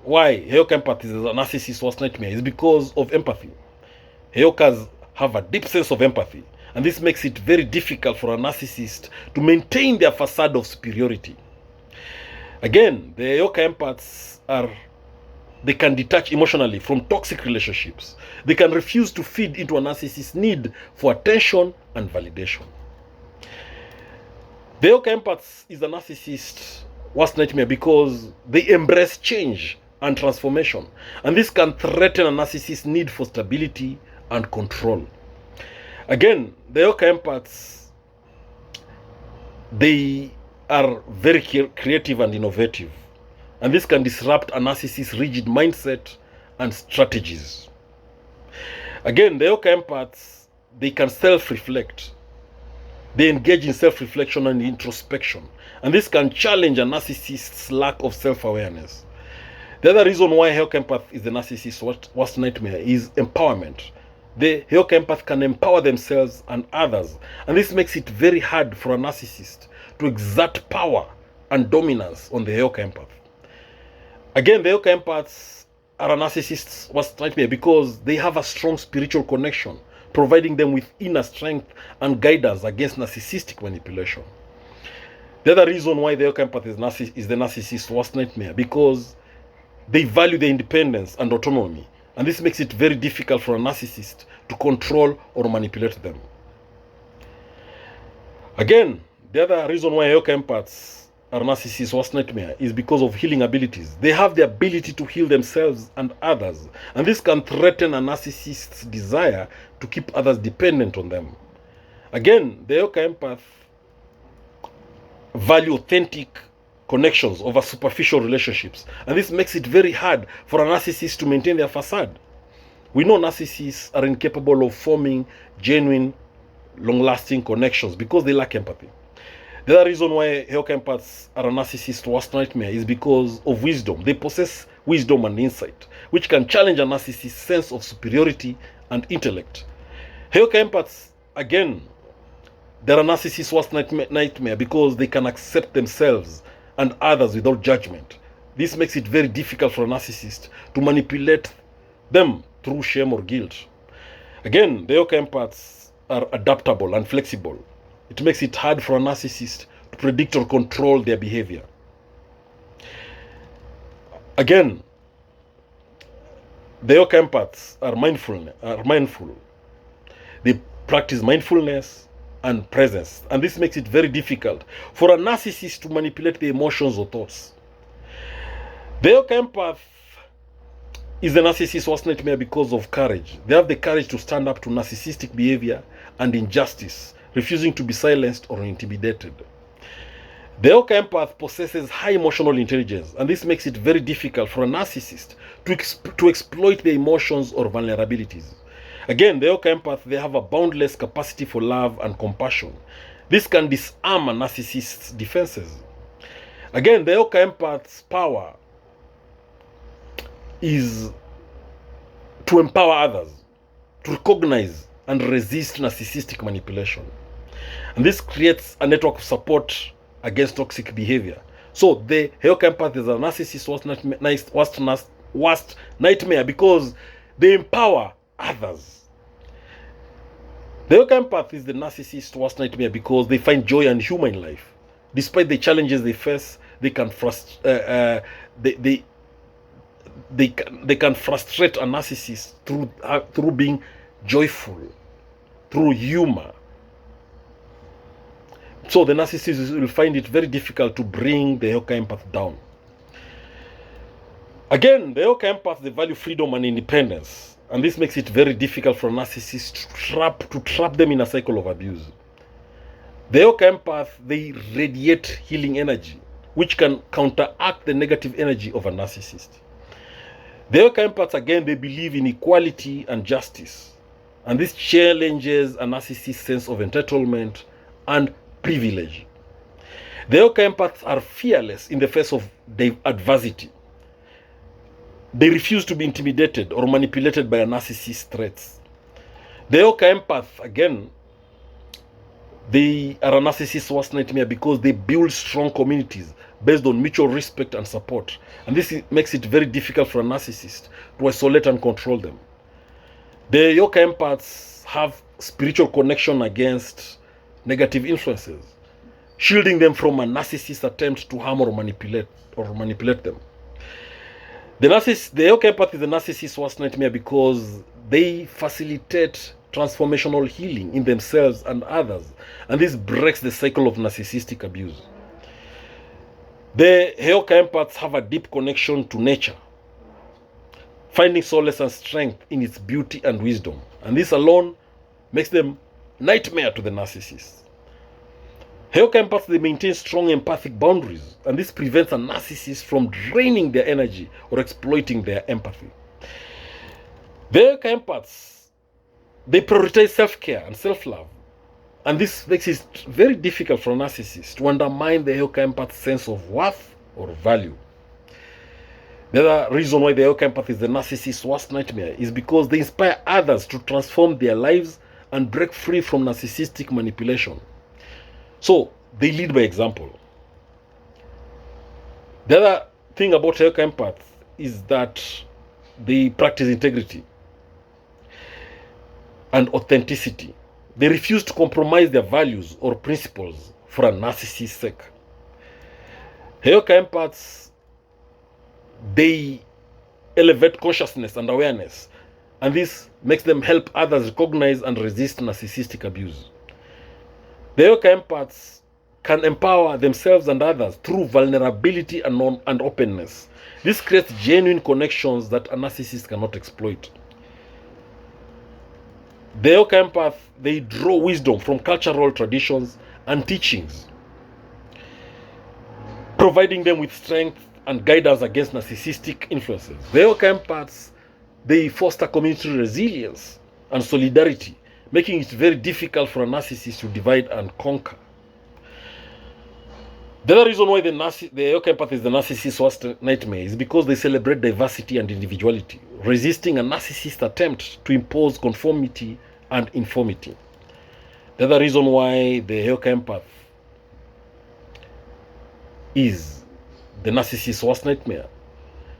why Heoka empath is a narcissist's worst nightmare is because of empathy. Heokas have a deep sense of empathy, and this makes it very difficult for a narcissist to maintain their facade of superiority. Again, the Heoka empaths they can detach emotionally from toxic relationships. They can refuse to feed into a narcissist's need for attention and validation. The Heoka empaths is a narcissist's worst nightmare because they embrace change and transformation, and this can threaten a narcissist's need for stability and control. Again, the Heoka empaths, they are very creative and innovative, and this can disrupt a narcissist's rigid mindset and strategies. Again, the Heoka empaths, they can self-reflect. They engage in self-reflection and introspection, and this can challenge a narcissist's lack of self-awareness. The other reason why Heoka empath is the narcissist's worst nightmare is empowerment. The Heoka empath can empower themselves and others, and this makes it very hard for a narcissist to exert power and dominance on the Heoka empath. Again, the Heoka empaths are a narcissist's worst nightmare because they have a strong spiritual connection, providing them with inner strength and guidance against narcissistic manipulation. The other reason why the Heoka empath is the narcissist's worst nightmare because they value their independence and autonomy, and this makes it very difficult for a narcissist to control or manipulate them. Again, the other reason why Heoka empaths are narcissist's worst nightmare is because of healing abilities. They have the ability to heal themselves and others, and this can threaten a narcissist's desire to keep others dependent on them. Again, the Heoka empath value authentic connections over superficial relationships, and this makes it very hard for a narcissist to maintain their facade. We know narcissists are incapable of forming genuine, long-lasting connections because they lack empathy. The other reason why Heoka empaths are a narcissist's worst nightmare is because of wisdom. They possess wisdom and insight, which can challenge a narcissist's sense of superiority and intellect. Heoka empaths, again, they're a narcissist's worst nightmare because they can accept themselves and others without judgment. This makes it very difficult for a narcissist to manipulate them through shame or guilt. Again, the Heoka empaths are adaptable and flexible. It makes it hard for a narcissist to predict or control their behavior. Again, the Heoka empaths are mindful. They practice mindfulness and presence, and this makes it very difficult for a narcissist to manipulate the emotions or thoughts. The Heoka empath is the narcissist's worst nightmare because of courage. They have the courage to stand up to narcissistic behavior and injustice, refusing to be silenced or intimidated. The Heoka empath possesses high emotional intelligence, and this makes it very difficult for a narcissist to exploit their emotions or vulnerabilities. Again, the Heoka empath, they have a boundless capacity for love and compassion. This can disarm a narcissist's defenses. Again, the Heoka empath's power is to empower others, to recognize and resist narcissistic manipulation. And this creates a network of support against toxic behavior. So the empath is a narcissist's worst nightmare because they empower others. The empath is the narcissist's worst nightmare because they find joy and humor in life. Despite the challenges they face, they can frustrate a narcissist through being joyful, through humor. So the narcissist will find it very difficult to bring the empath down. Again, the empath, they value freedom and independence, and this makes it very difficult for a narcissist to trap them in a cycle of abuse. The empath, they radiate healing energy, which can counteract the negative energy of a narcissist. The empaths, again, they believe in equality and justice, and this challenges a narcissist's sense of entitlement and privilege. The empaths are fearless in the face of adversity. They refuse to be intimidated or manipulated by a narcissist's threats. The empath, again, they are a narcissist's worst nightmare because they build strong communities based on mutual respect and support. And this makes it very difficult for a narcissist to isolate and control them. The empaths have spiritual connection against negative influences, shielding them from a narcissist's attempt to harm or manipulate them. The empath is the narcissist's worst nightmare because they facilitate transformational healing in themselves and others, and this breaks the cycle of narcissistic abuse. The empaths have a deep connection to nature, finding solace and strength in its beauty and wisdom, and this alone makes them nightmare to the narcissist. Empaths, they maintain strong empathic boundaries, and this prevents a narcissist from draining their energy or exploiting their empathy. The empaths, they prioritize self-care and self-love, and this makes it very difficult for a narcissist to undermine the empath's sense of worth or value. The other reason why the empath is the narcissist's worst nightmare is because they inspire others to transform their lives and break free from narcissistic manipulation. So they lead by example. The other thing about empaths is that they practice integrity and authenticity. They refuse to compromise their values or principles for a narcissist's sake. Empaths, they elevate consciousness and awareness, and this makes them help others recognize and resist narcissistic abuse. The empaths can empower themselves and others through vulnerability and openness. This creates genuine connections that a narcissist cannot exploit. The empath, they draw wisdom from cultural traditions and teachings, providing them with strength and guidance against narcissistic influences. The empaths, they foster community resilience and solidarity, making it very difficult for a narcissist to divide and conquer. The other reason why the empath is the narcissist's worst nightmare is because they celebrate diversity and individuality, resisting a narcissist's attempt to impose conformity and informity. The other reason why the empath is the narcissist's worst nightmare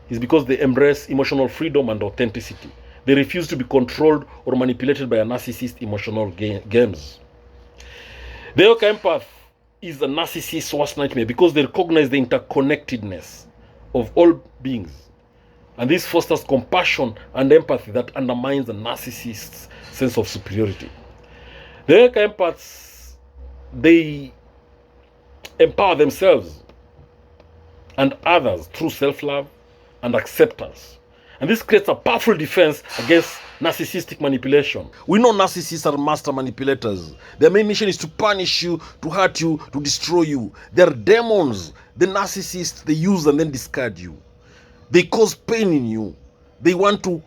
is because they embrace emotional freedom and authenticity. They refuse to be controlled or manipulated by a narcissist's emotional games. The empath is a narcissist's worst nightmare because they recognize the interconnectedness of all beings, and this fosters compassion and empathy that undermines the narcissist's sense of superiority. The empaths, they empower themselves and others through self-love and acceptance. And this creates a powerful defense against narcissistic manipulation. We know narcissists are master manipulators. Their main mission is to punish you, to hurt you, to destroy you. They're demons. The narcissists, they use and then discard you. They cause pain in you. They want to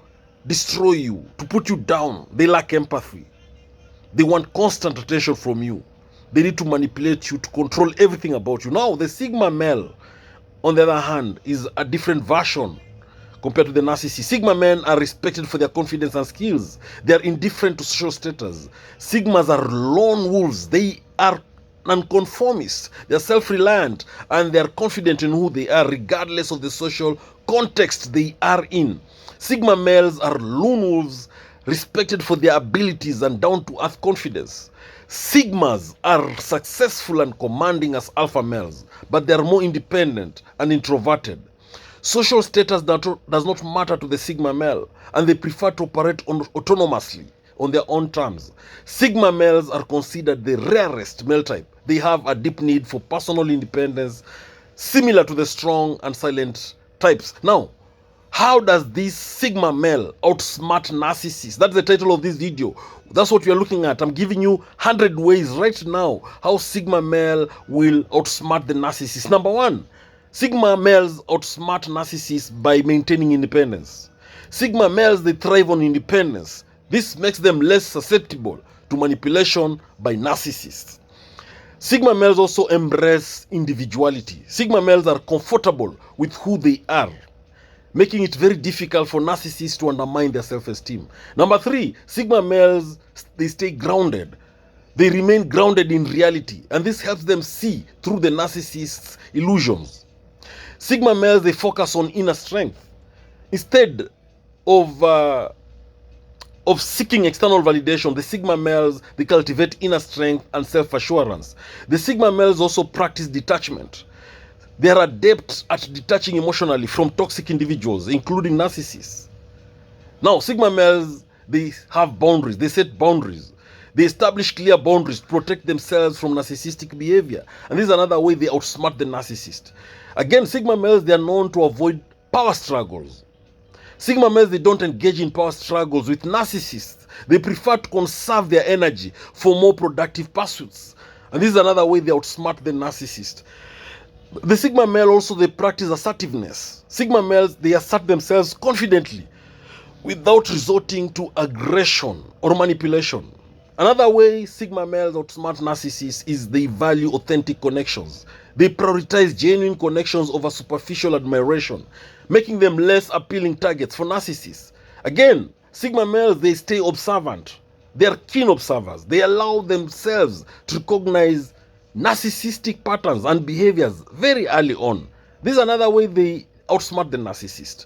destroy you, to put you down. They lack empathy. They want constant attention from you. They need to manipulate you, to control everything about you. Now, the Sigma male, on the other hand, is a different version compared to the narcissist. Sigma men are respected for their confidence and skills. They are indifferent to social status. Sigmas are lone wolves. They are nonconformist, they are self-reliant, and they are confident in who they are regardless of the social context they are in. Sigma males are lone wolves, respected for their abilities and down-to-earth confidence. Sigmas are successful and commanding as alpha males, but they are more independent and introverted. Social status does not matter to the Sigma male, and they prefer to operate autonomously on their own terms. Sigma males are considered the rarest male type. They have a deep need for personal independence, similar to the strong and silent types. Now, how does this Sigma male outsmart narcissists? That's the title of this video. That's what you're looking at. I'm giving you 100 ways right now how Sigma male will outsmart the narcissist. Number one, Sigma males outsmart narcissists by maintaining independence. Sigma males, they thrive on independence. This makes them less susceptible to manipulation by narcissists. Sigma males also embrace individuality. Sigma males are comfortable with who they are, making it very difficult for narcissists to undermine their self-esteem. Number three, Sigma males, they stay grounded. They remain grounded in reality, and this helps them see through the narcissist's illusions. Sigma males, they focus on inner strength. Instead of seeking external validation, the Sigma males, they cultivate inner strength and self-assurance. The Sigma males also practice detachment. They are adept at detaching emotionally from toxic individuals, including narcissists. Now, Sigma males, they have boundaries. They set boundaries. They establish clear boundaries to protect themselves from narcissistic behavior. And this is another way they outsmart the narcissist. Again, Sigma males, they are known to avoid power struggles. Sigma males, they don't engage in power struggles with narcissists. They prefer to conserve their energy for more productive pursuits. And this is another way they outsmart the narcissist. The Sigma male also, they practice assertiveness. Sigma males, they assert themselves confidently without resorting to aggression or manipulation. Another way Sigma males outsmart narcissists is they value authentic connections. They prioritize genuine connections over superficial admiration, making them less appealing targets for narcissists. Again, Sigma males, they stay observant. They are keen observers. They allow themselves to recognize narcissistic patterns and behaviors very early on. This is another way they outsmart the narcissist.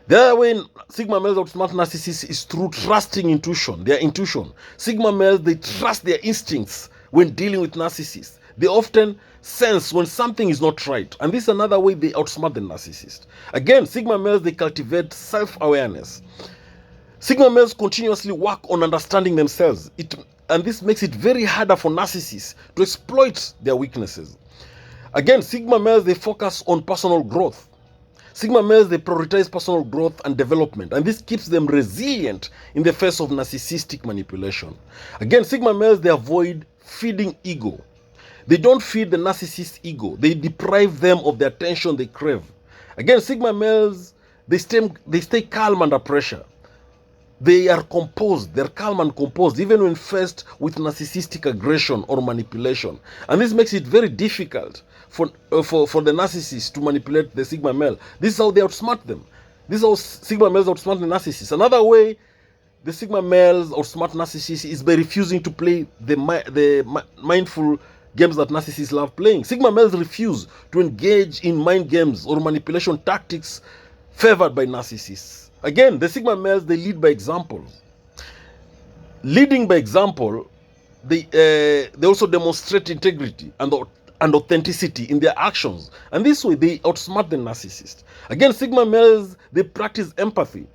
The other way Sigma males outsmart narcissists is through trusting intuition, their intuition. Sigma males, they trust their instincts when dealing with narcissists. They often sense when something is not right. And this is another way they outsmart the narcissist. Again, Sigma males, they cultivate self-awareness. Sigma males continuously work on understanding themselves. And this makes it very harder for narcissists to exploit their weaknesses. Again, Sigma males, they focus on personal growth. Sigma males, they prioritize personal growth and development, and this keeps them resilient in the face of narcissistic manipulation. Again, Sigma males, they avoid feeding ego. They don't feed the narcissist's ego. They deprive them of the attention they crave. Again, Sigma males, they stay calm under pressure. They are composed. They're calm and composed, even when faced with narcissistic aggression or manipulation. And this makes it very difficult for the narcissist to manipulate the Sigma male. This is how they outsmart them. This is how Sigma males outsmart the narcissist. Another way the Sigma males outsmart narcissists is by refusing to play the mindful games that narcissists love playing. Sigma males refuse to engage in mind games or manipulation tactics favored by narcissists. Again, the Sigma males, they lead by example. Leading by example, they also demonstrate integrity and authenticity in their actions. And this way, they outsmart the narcissist. Again, Sigma males, they practice empathy.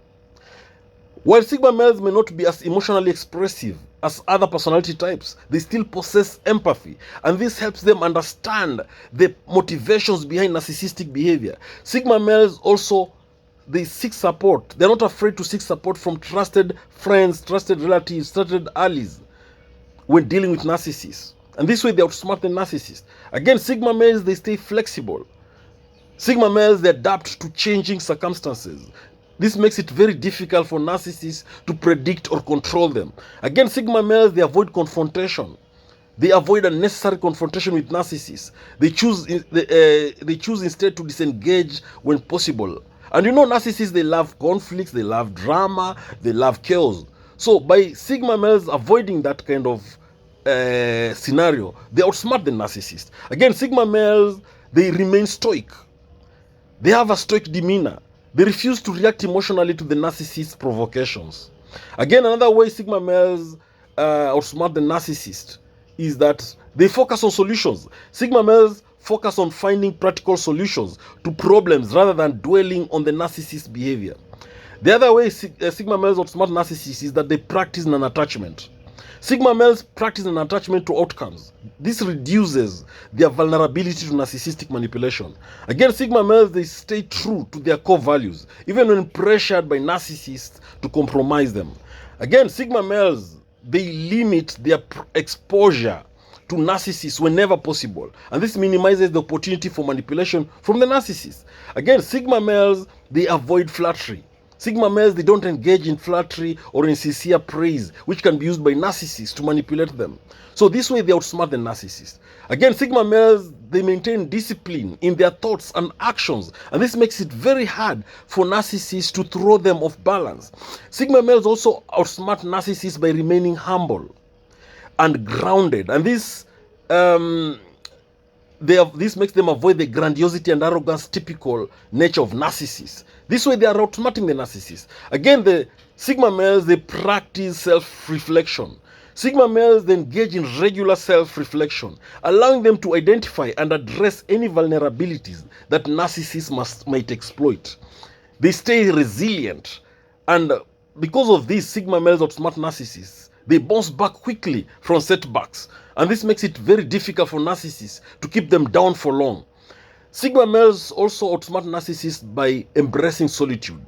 While Sigma males may not be as emotionally expressive as other personality types, they still possess empathy. And this helps them understand the motivations behind narcissistic behavior. Sigma males also, they seek support. They're not afraid to seek support from trusted friends, trusted relatives, trusted allies when dealing with narcissists. And this way they outsmart the narcissist. Again, Sigma males, they stay flexible. Sigma males, they adapt to changing circumstances. This makes it very difficult for narcissists to predict or control them. Again, Sigma males, they avoid confrontation. They avoid unnecessary confrontation with narcissists. They choose instead to disengage when possible. And you know, narcissists, they love conflicts, they love drama, they love chaos. So by Sigma males avoiding that kind of scenario, they outsmart the narcissist. Again, Sigma males, they remain stoic. They have a stoic demeanor. They refuse to react emotionally to the narcissist's provocations. Again, another way Sigma males outsmart the narcissist is that they focus on solutions. Sigma males focus on finding practical solutions to problems rather than dwelling on the narcissist's behavior. The other way Sigma males outsmart narcissists is that they practice non-attachment. Sigma males practice an attachment to outcomes. This reduces their vulnerability to narcissistic manipulation. Again, Sigma males, they stay true to their core values, even when pressured by narcissists to compromise them. Again, Sigma males, they limit their exposure to narcissists whenever possible, and this minimizes the opportunity for manipulation from the narcissist. Again, Sigma males, they avoid flattery. Sigma males, they don't engage in flattery or in sincere praise, which can be used by narcissists to manipulate them. So this way they outsmart the narcissist. Again, Sigma males, they maintain discipline in their thoughts and actions, and this makes it very hard for narcissists to throw them off balance. Sigma males also outsmart narcissists by remaining humble and grounded, and this makes them avoid the grandiosity and arrogance typical nature of narcissists. This way they are outsmarting the narcissist. Again, the Sigma males, they practice self-reflection. Sigma males, they engage in regular self-reflection, allowing them to identify and address any vulnerabilities that narcissists might exploit. They stay resilient, and because of this, Sigma males outsmart narcissists. They bounce back quickly from setbacks, and this makes it very difficult for narcissists to keep them down for long. Sigma males also outsmart narcissists by embracing solitude.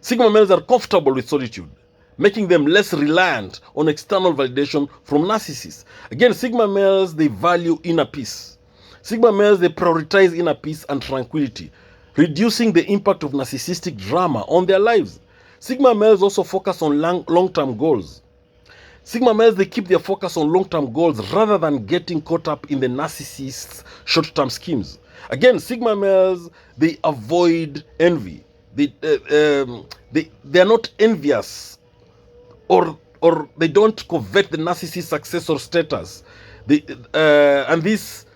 Sigma males are comfortable with solitude, making them less reliant on external validation from narcissists. Again, Sigma males, they value inner peace. Sigma males, they prioritize inner peace and tranquility, reducing the impact of narcissistic drama on their lives. Sigma males also focus on long-term goals. Sigma males, they keep their focus on long-term goals rather than getting caught up in the narcissist's short-term schemes. Again, Sigma males, they avoid envy. They are not envious, or they don't covet the narcissist's success or status. And this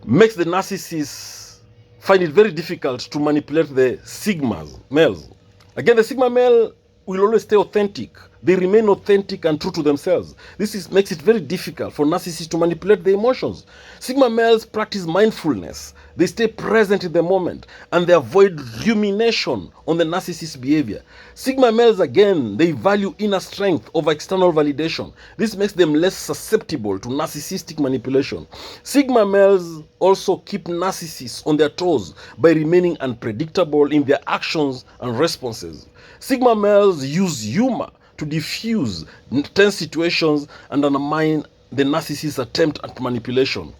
makes the narcissists find it very difficult to manipulate the Sigma males. Again, the Sigma male will always stay authentic. They remain authentic and true to themselves. This makes it very difficult for narcissists to manipulate their emotions. Sigma males practice mindfulness. They stay present in the moment, and they avoid rumination on the narcissist's behavior. Sigma males, again, they value inner strength over external validation. This makes them less susceptible to narcissistic manipulation. Sigma males also keep narcissists on their toes by remaining unpredictable in their actions and responses. Sigma males use humor to diffuse tense situations and undermine the narcissist's attempt at manipulation.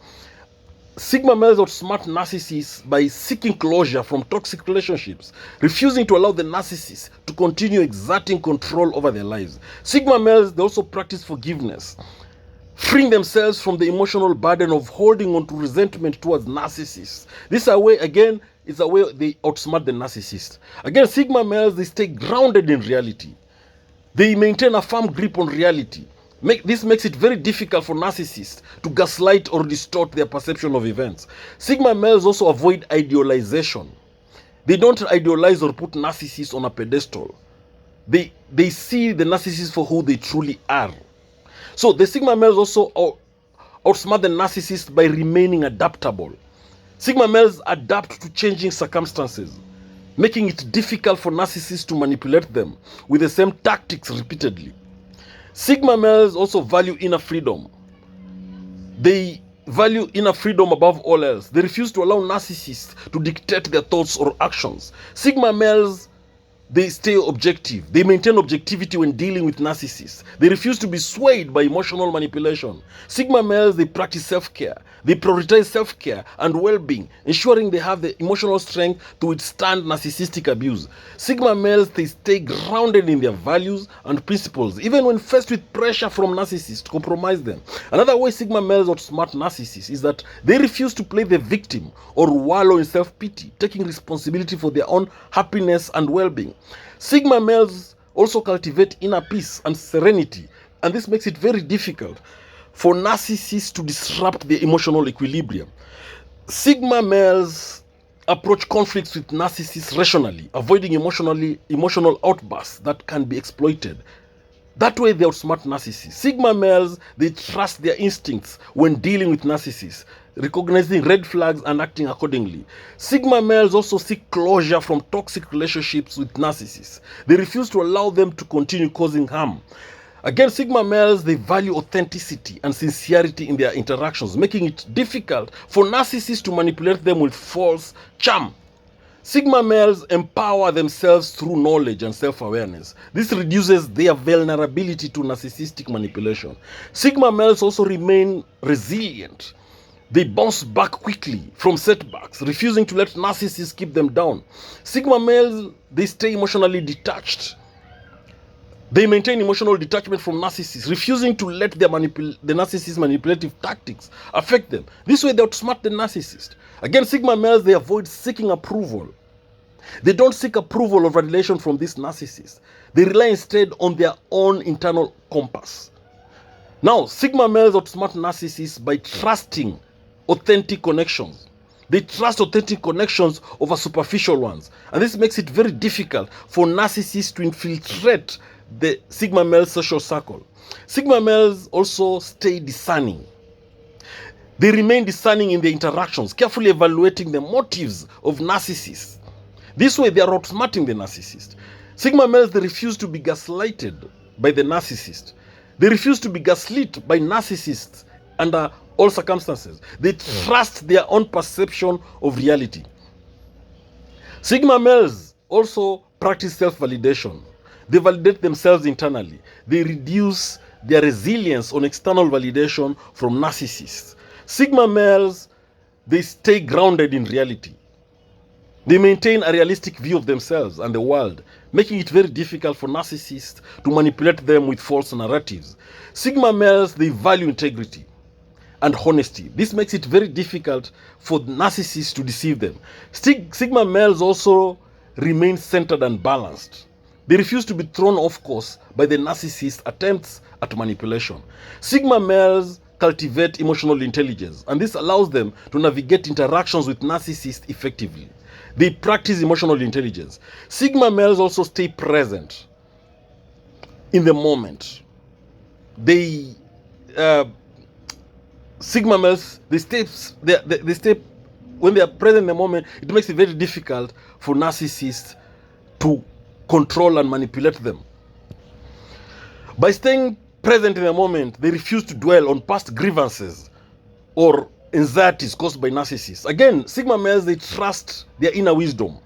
Sigma males outsmart narcissists by seeking closure from toxic relationships, refusing to allow the narcissist to continue exerting control over their lives. Sigma males, they also practice forgiveness, freeing themselves from the emotional burden of holding on to resentment towards narcissists. This is a way they outsmart the narcissist. Again, Sigma males, they stay grounded in reality. They maintain a firm grip on reality. This makes it very difficult for narcissists to gaslight or distort their perception of events. Sigma males also avoid idealization. They don't idealize or put narcissists on a pedestal. They see the narcissists for who they truly are. So the Sigma males also outsmart the narcissist by remaining adaptable. Sigma males adapt to changing circumstances, making it difficult for narcissists to manipulate them with the same tactics repeatedly. Sigma males also value inner freedom. They value inner freedom above all else. They refuse to allow narcissists to dictate their thoughts or actions. Sigma males, they stay objective. They maintain objectivity when dealing with narcissists. They refuse to be swayed by emotional manipulation. Sigma males, they practice self-care. They prioritize self-care and well-being, ensuring they have the emotional strength to withstand narcissistic abuse. Sigma males, they stay grounded in their values and principles, even when faced with pressure from narcissists to compromise them. Another way Sigma males outsmart narcissists is that they refuse to play the victim or wallow in self-pity, taking responsibility for their own happiness and well-being. Sigma males also cultivate inner peace and serenity, And this makes it very difficult for narcissists to disrupt their emotional equilibrium. Sigma males approach conflicts with narcissists rationally, avoiding emotional outbursts that can be exploited. That way they outsmart narcissists. Sigma males, they trust their instincts when dealing with narcissists, recognizing red flags and acting accordingly. Sigma males also seek closure from toxic relationships with narcissists. They refuse to allow them to continue causing harm. Again, Sigma males, they value authenticity and sincerity in their interactions, making it difficult for narcissists to manipulate them with false charm. Sigma males empower themselves through knowledge and self-awareness. This reduces their vulnerability to narcissistic manipulation. Sigma males also remain resilient. They bounce back quickly from setbacks, refusing to let narcissists keep them down. Sigma males, they stay emotionally detached. They maintain emotional detachment from narcissists, refusing to let the narcissist's manipulative tactics affect them. This way they outsmart the narcissist. Again, Sigma males, they avoid seeking approval. They don't seek approval or validation from this narcissist. They rely instead on their own internal compass. Now, Sigma males outsmart narcissists by trusting authentic connections. They trust authentic connections over superficial ones. And this makes it very difficult for narcissists to infiltrate the Sigma male social circle. Sigma males also stay discerning. They remain discerning in their interactions, carefully evaluating the motives of narcissists. This way, they are outsmarting the narcissist. Sigma males, they refuse to be gaslighted by the narcissist. They refuse to be gaslit by narcissists under all circumstances. They trust their own perception of reality. Sigma males also practice self-validation. They validate themselves internally. They reduce their resilience on external validation from narcissists. Sigma males, they stay grounded in reality. They maintain a realistic view of themselves and the world, making it very difficult for narcissists to manipulate them with false narratives. Sigma males, they value integrity and honesty. This makes it very difficult for narcissists to deceive them. Sigma males also remain centered and balanced. They refuse to be thrown off course by the narcissist's attempts at manipulation. Sigma males cultivate emotional intelligence, and this allows them to navigate interactions with narcissists effectively. They practice emotional intelligence. Sigma males also stay present in the moment. Sigma males, they stay when they are present in the moment. It makes it very difficult for narcissists to control and manipulate them. By staying present in the moment, they refuse to dwell on past grievances or anxieties caused by narcissists. Again, Sigma males, they trust their inner wisdom.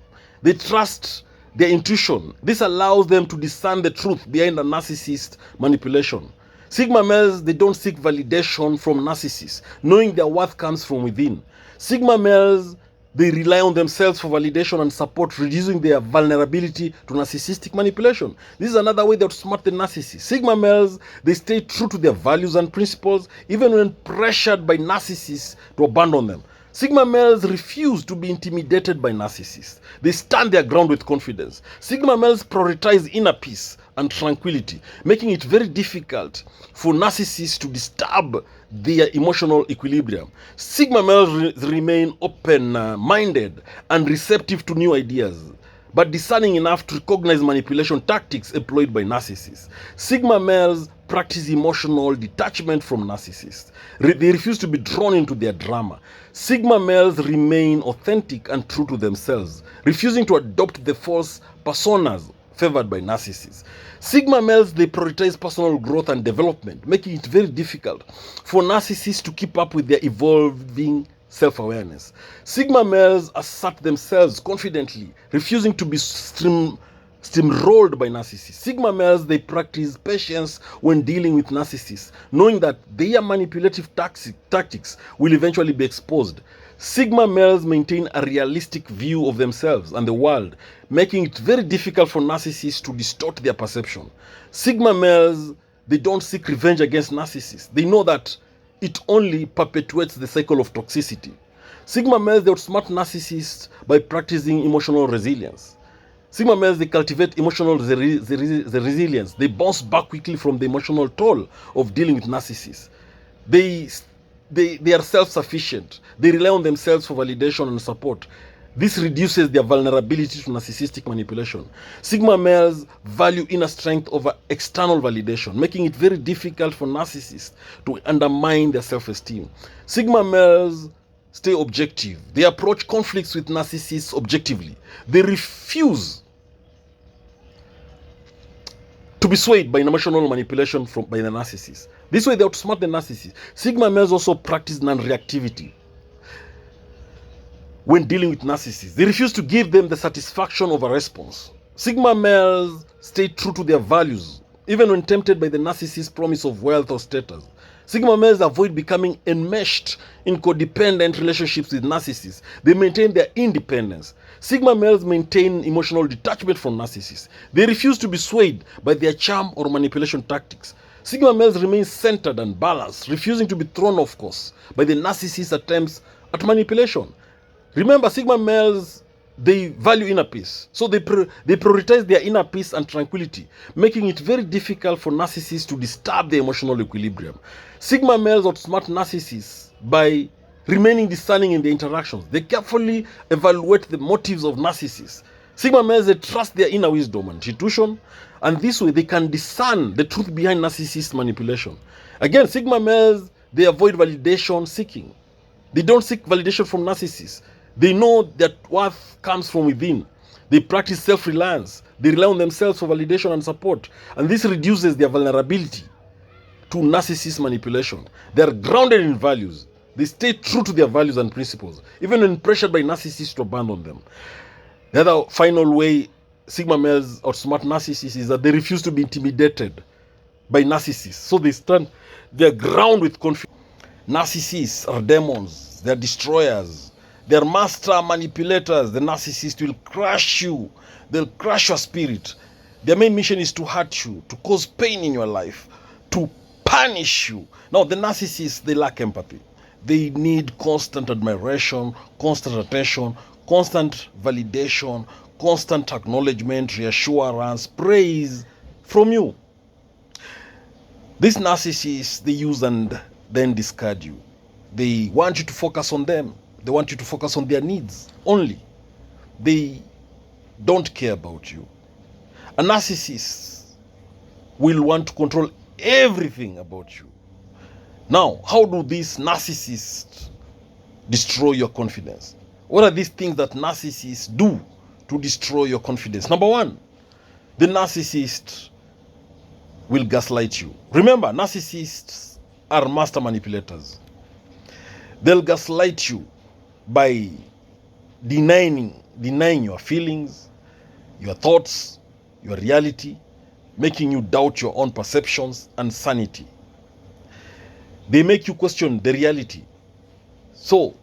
They trust their intuition. This allows them to discern the truth behind a narcissist manipulation. Sigma males, they don't seek validation from narcissists, knowing their worth comes from within. Sigma males, they rely on themselves for validation and support, reducing their vulnerability to narcissistic manipulation. This is another way they outsmart the narcissist. Sigma males, they stay true to their values and principles, even when pressured by narcissists to abandon them. Sigma males refuse to be intimidated by narcissists. They stand their ground with confidence. Sigma males prioritize inner peace and tranquility, making it very difficult for narcissists to disturb their emotional equilibrium. Sigma males remain open-minded and receptive to new ideas, but discerning enough to recognize manipulation tactics employed by narcissists. Sigma males practice emotional detachment from narcissists. They refuse to be drawn into their drama. Sigma males remain authentic and true to themselves, refusing to adopt the false personas favored by narcissists. Sigma males, they prioritize personal growth and development, making it very difficult for narcissists to keep up with their evolving self-awareness. Sigma males assert themselves confidently, refusing to be steamrolled by narcissists. Sigma males, they practice patience when dealing with narcissists, knowing that their manipulative tactics will eventually be exposed. Sigma males maintain a realistic view of themselves and the world, making it very difficult for narcissists to distort their perception. Sigma males, they don't seek revenge against narcissists. They know that it only perpetuates the cycle of toxicity. Sigma males, they outsmart narcissists by practicing emotional resilience. Sigma males, they cultivate emotional the resilience. They bounce back quickly from the emotional toll of dealing with narcissists. They are self-sufficient. They rely on themselves for validation and support. This reduces their vulnerability to narcissistic manipulation. Sigma males value inner strength over external validation, making it very difficult for narcissists to undermine their self-esteem. Sigma males stay objective. They approach conflicts with narcissists objectively. They refuse to be swayed by emotional manipulation by the narcissist. This way they outsmart the narcissist. Sigma males also practice non-reactivity when dealing with narcissists. They refuse to give them the satisfaction of a response. Sigma males stay true to their values, even when tempted by the narcissist's promise of wealth or status. Sigma males avoid becoming enmeshed in codependent relationships with narcissists. They maintain their independence. Sigma males maintain emotional detachment from narcissists. They refuse to be swayed by their charm or manipulation tactics. Sigma males remain centered and balanced, refusing to be thrown off course by the narcissist's attempts at manipulation. Remember, Sigma males, they value inner peace. So they prioritize their inner peace and tranquility, making it very difficult for narcissists to disturb their emotional equilibrium. Sigma males outsmart narcissists by remaining discerning in their interactions. They carefully evaluate the motives of narcissists. Sigma males, they trust their inner wisdom and intuition, and this way they can discern the truth behind narcissist manipulation. Again, Sigma males, they avoid validation seeking. They don't seek validation from narcissists. They know that worth comes from within. They practice self-reliance. They rely on themselves for validation and support. And this reduces their vulnerability to narcissist manipulation. They are grounded in values. They stay true to their values and principles, even when pressured by narcissists to abandon them. The other final way Sigma males outsmart narcissists is that they refuse to be intimidated by narcissists. So they stand their ground with confidence. Narcissists are demons. They are destroyers. They are master manipulators. The narcissist will crush you. They'll crush your spirit. Their main mission is to hurt you, to cause pain in your life, to punish you. Now, the narcissists, they lack empathy. They need constant admiration, constant attention, constant validation, constant acknowledgement, reassurance, praise from you. These narcissists, they use and then discard you. They want you to focus on them. They want you to focus on their needs only. They don't care about you. A narcissist will want to control everything about you. Now, how do these narcissists destroy your confidence? What are these things that narcissists do to destroy your confidence? Number one, the narcissist will gaslight you. Remember, narcissists are master manipulators. They'll gaslight you by denying your feelings, your thoughts, your reality, making you doubt your own perceptions and sanity. They make you question the reality. So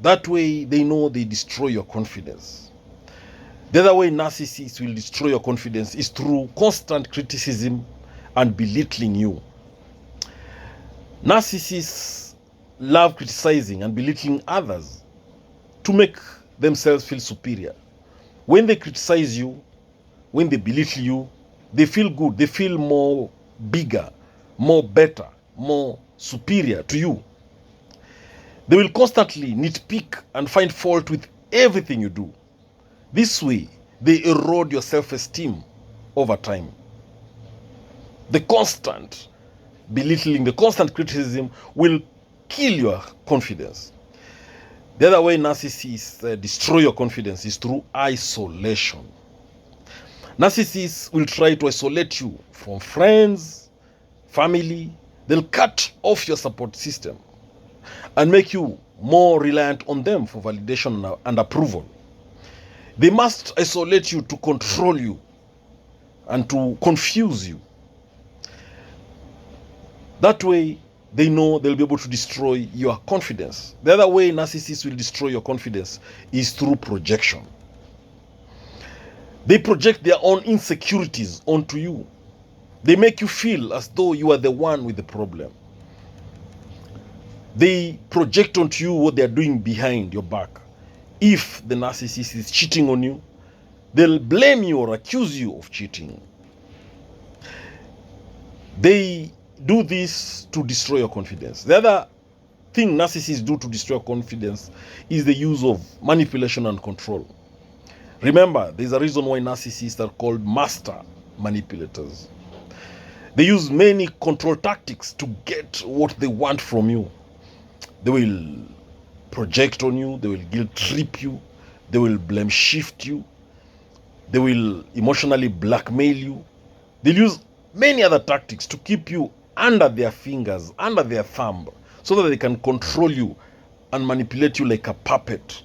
that way they know they destroy your confidence. The other way narcissists will destroy your confidence is through constant criticism and belittling you. Narcissists love criticizing and belittling others to make themselves feel superior. When they criticize you, when they belittle you, they feel good. They feel more bigger, more better, more superior to you. They will constantly nitpick and find fault with everything you do. This way, they erode your self-esteem over time. The constant belittling, the constant criticism will kill your confidence. The other way narcissists destroy your confidence is through isolation. Narcissists will try to isolate you from friends, family. They'll cut off your support system and make you more reliant on them for validation and approval. They must isolate you to control you and to confuse you. That way, they know they'll be able to destroy your confidence. The other way narcissists will destroy your confidence is through projection. They project their own insecurities onto you. They make you feel as though you are the one with the problem. They project onto you what they are doing behind your back. If the narcissist is cheating on you, They'll blame you or accuse you of cheating. They do this to destroy your confidence. The other thing narcissists do to destroy your confidence is the use of manipulation and control. Remember, there's a reason why narcissists are called master manipulators. They use many control tactics to get what they want from you. They will project on you, they will guilt trip you, they will blame shift you, they will emotionally blackmail you. They'll use many other tactics to keep you under their fingers, under their thumb, so that they can control you and manipulate you like a puppet.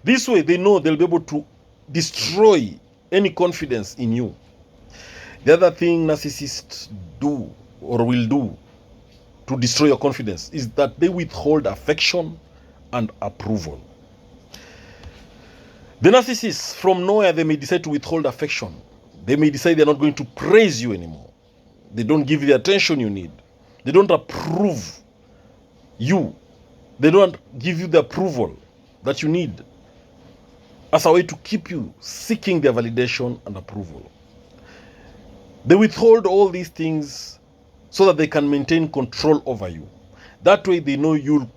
This way, they know they'll be able to destroy any confidence in you. The other thing narcissists do or will do to destroy your confidence is that they withhold affection and approval. The narcissists, from nowhere, they may decide to withhold affection. They may decide they're not going to praise you anymore. They don't give you the attention you need. They don't approve you. They don't give you the approval that you need as a way to keep you seeking their validation and approval. They withhold all these things so that they can maintain control over you. That way they know you'll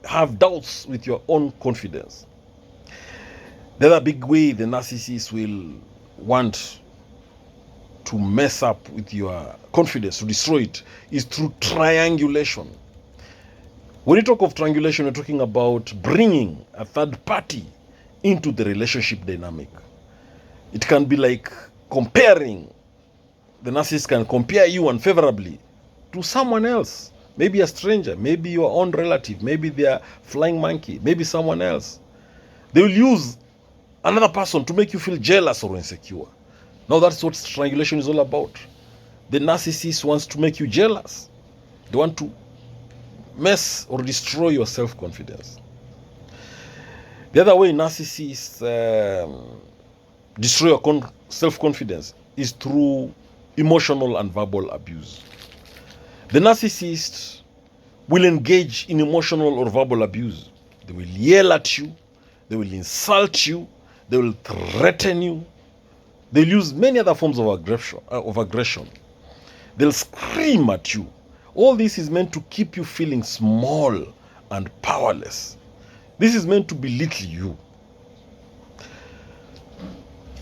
have doubts with your own confidence. The other big way the narcissist will want to mess up with your confidence, to destroy it, is through triangulation. When you talk of triangulation, you're talking about bringing a third party into the relationship dynamic. It can be like comparing. The narcissist can compare you unfavorably to someone else, maybe a stranger, maybe your own relative, maybe their flying monkey, maybe someone else. They will use another person to make you feel jealous or insecure. Now that's what triangulation is all about. The narcissist wants to make you jealous. They want to mess or destroy your self-confidence. The other way narcissists destroy your self-confidence is through emotional and verbal abuse. The narcissist will engage in emotional or verbal abuse. They will yell at you, they will insult you, they will threaten you. They'll use many other forms of aggression. They'll scream at you. All this is meant to keep you feeling small and powerless. This is meant to belittle you.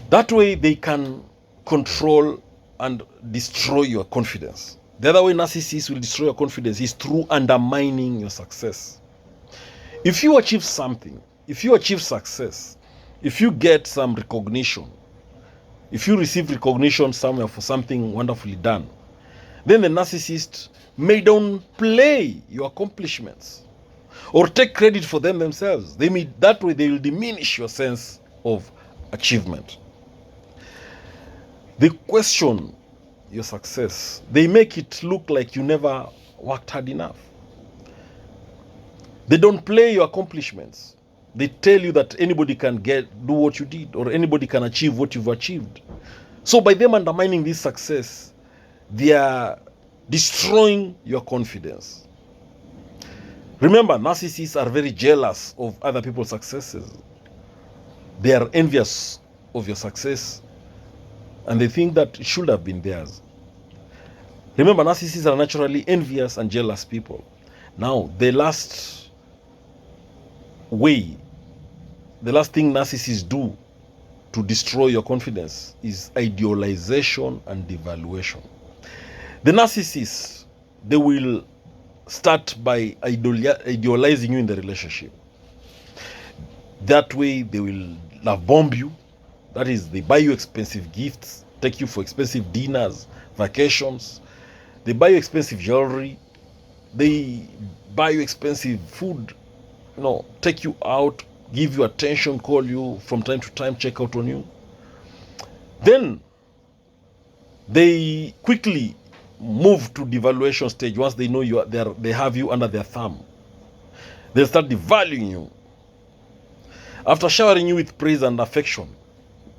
That way they can control and destroy your confidence. The other way narcissists will destroy your confidence is through undermining your success. If you achieve something, if you achieve success, if you get some recognition, if you receive recognition somewhere for something wonderfully done, then the narcissist may downplay your accomplishments or take credit for them themselves. That way they will diminish your sense of achievement. They question your success. They make it look like you never worked hard enough. They don't play your accomplishments. They tell you that anybody can do what you did, or anybody can achieve what you've achieved. So by them undermining this success, they are destroying your confidence. Remember, narcissists are very jealous of other people's successes. They are envious of your success, and they think that it should have been theirs. Remember, narcissists are naturally envious and jealous people. Now, the last thing narcissists do to destroy your confidence is idealization and devaluation. The narcissists, they will start by idealizing you in the relationship. That way they will love bomb you. That is, they buy you expensive gifts, take you for expensive dinners, vacations. They buy you expensive jewelry. They buy you expensive food, take you out, give you attention, call you from time to time, check out on you. Then they quickly move to devaluation stage. Once they know they have you under their thumb, they'll start devaluing you. After showering you with praise and affection,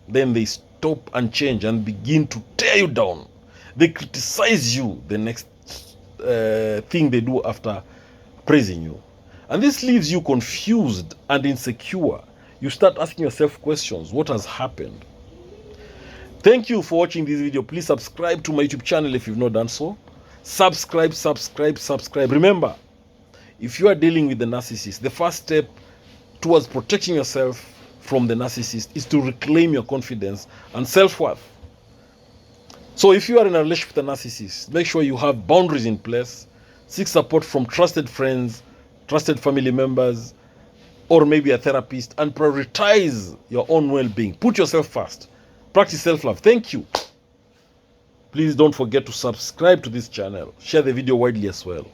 then they stop and change and begin to tear you down. They criticize you the next thing they do after praising you. And this leaves you confused and insecure. You start asking yourself questions. What has happened? Thank you for watching this video. Please subscribe to my YouTube channel if you've not done so. Subscribe. Remember, if you are dealing with the narcissist, the first step towards protecting yourself from the narcissist is to reclaim your confidence and self-worth. So if you are in a relationship with a narcissist, make sure you have boundaries in place. Seek support from trusted friends, trusted family members, or maybe a therapist, and prioritize your own well-being. Put yourself first. Practice self-love. Thank you. Please don't forget to subscribe to this channel. Share the video widely as well.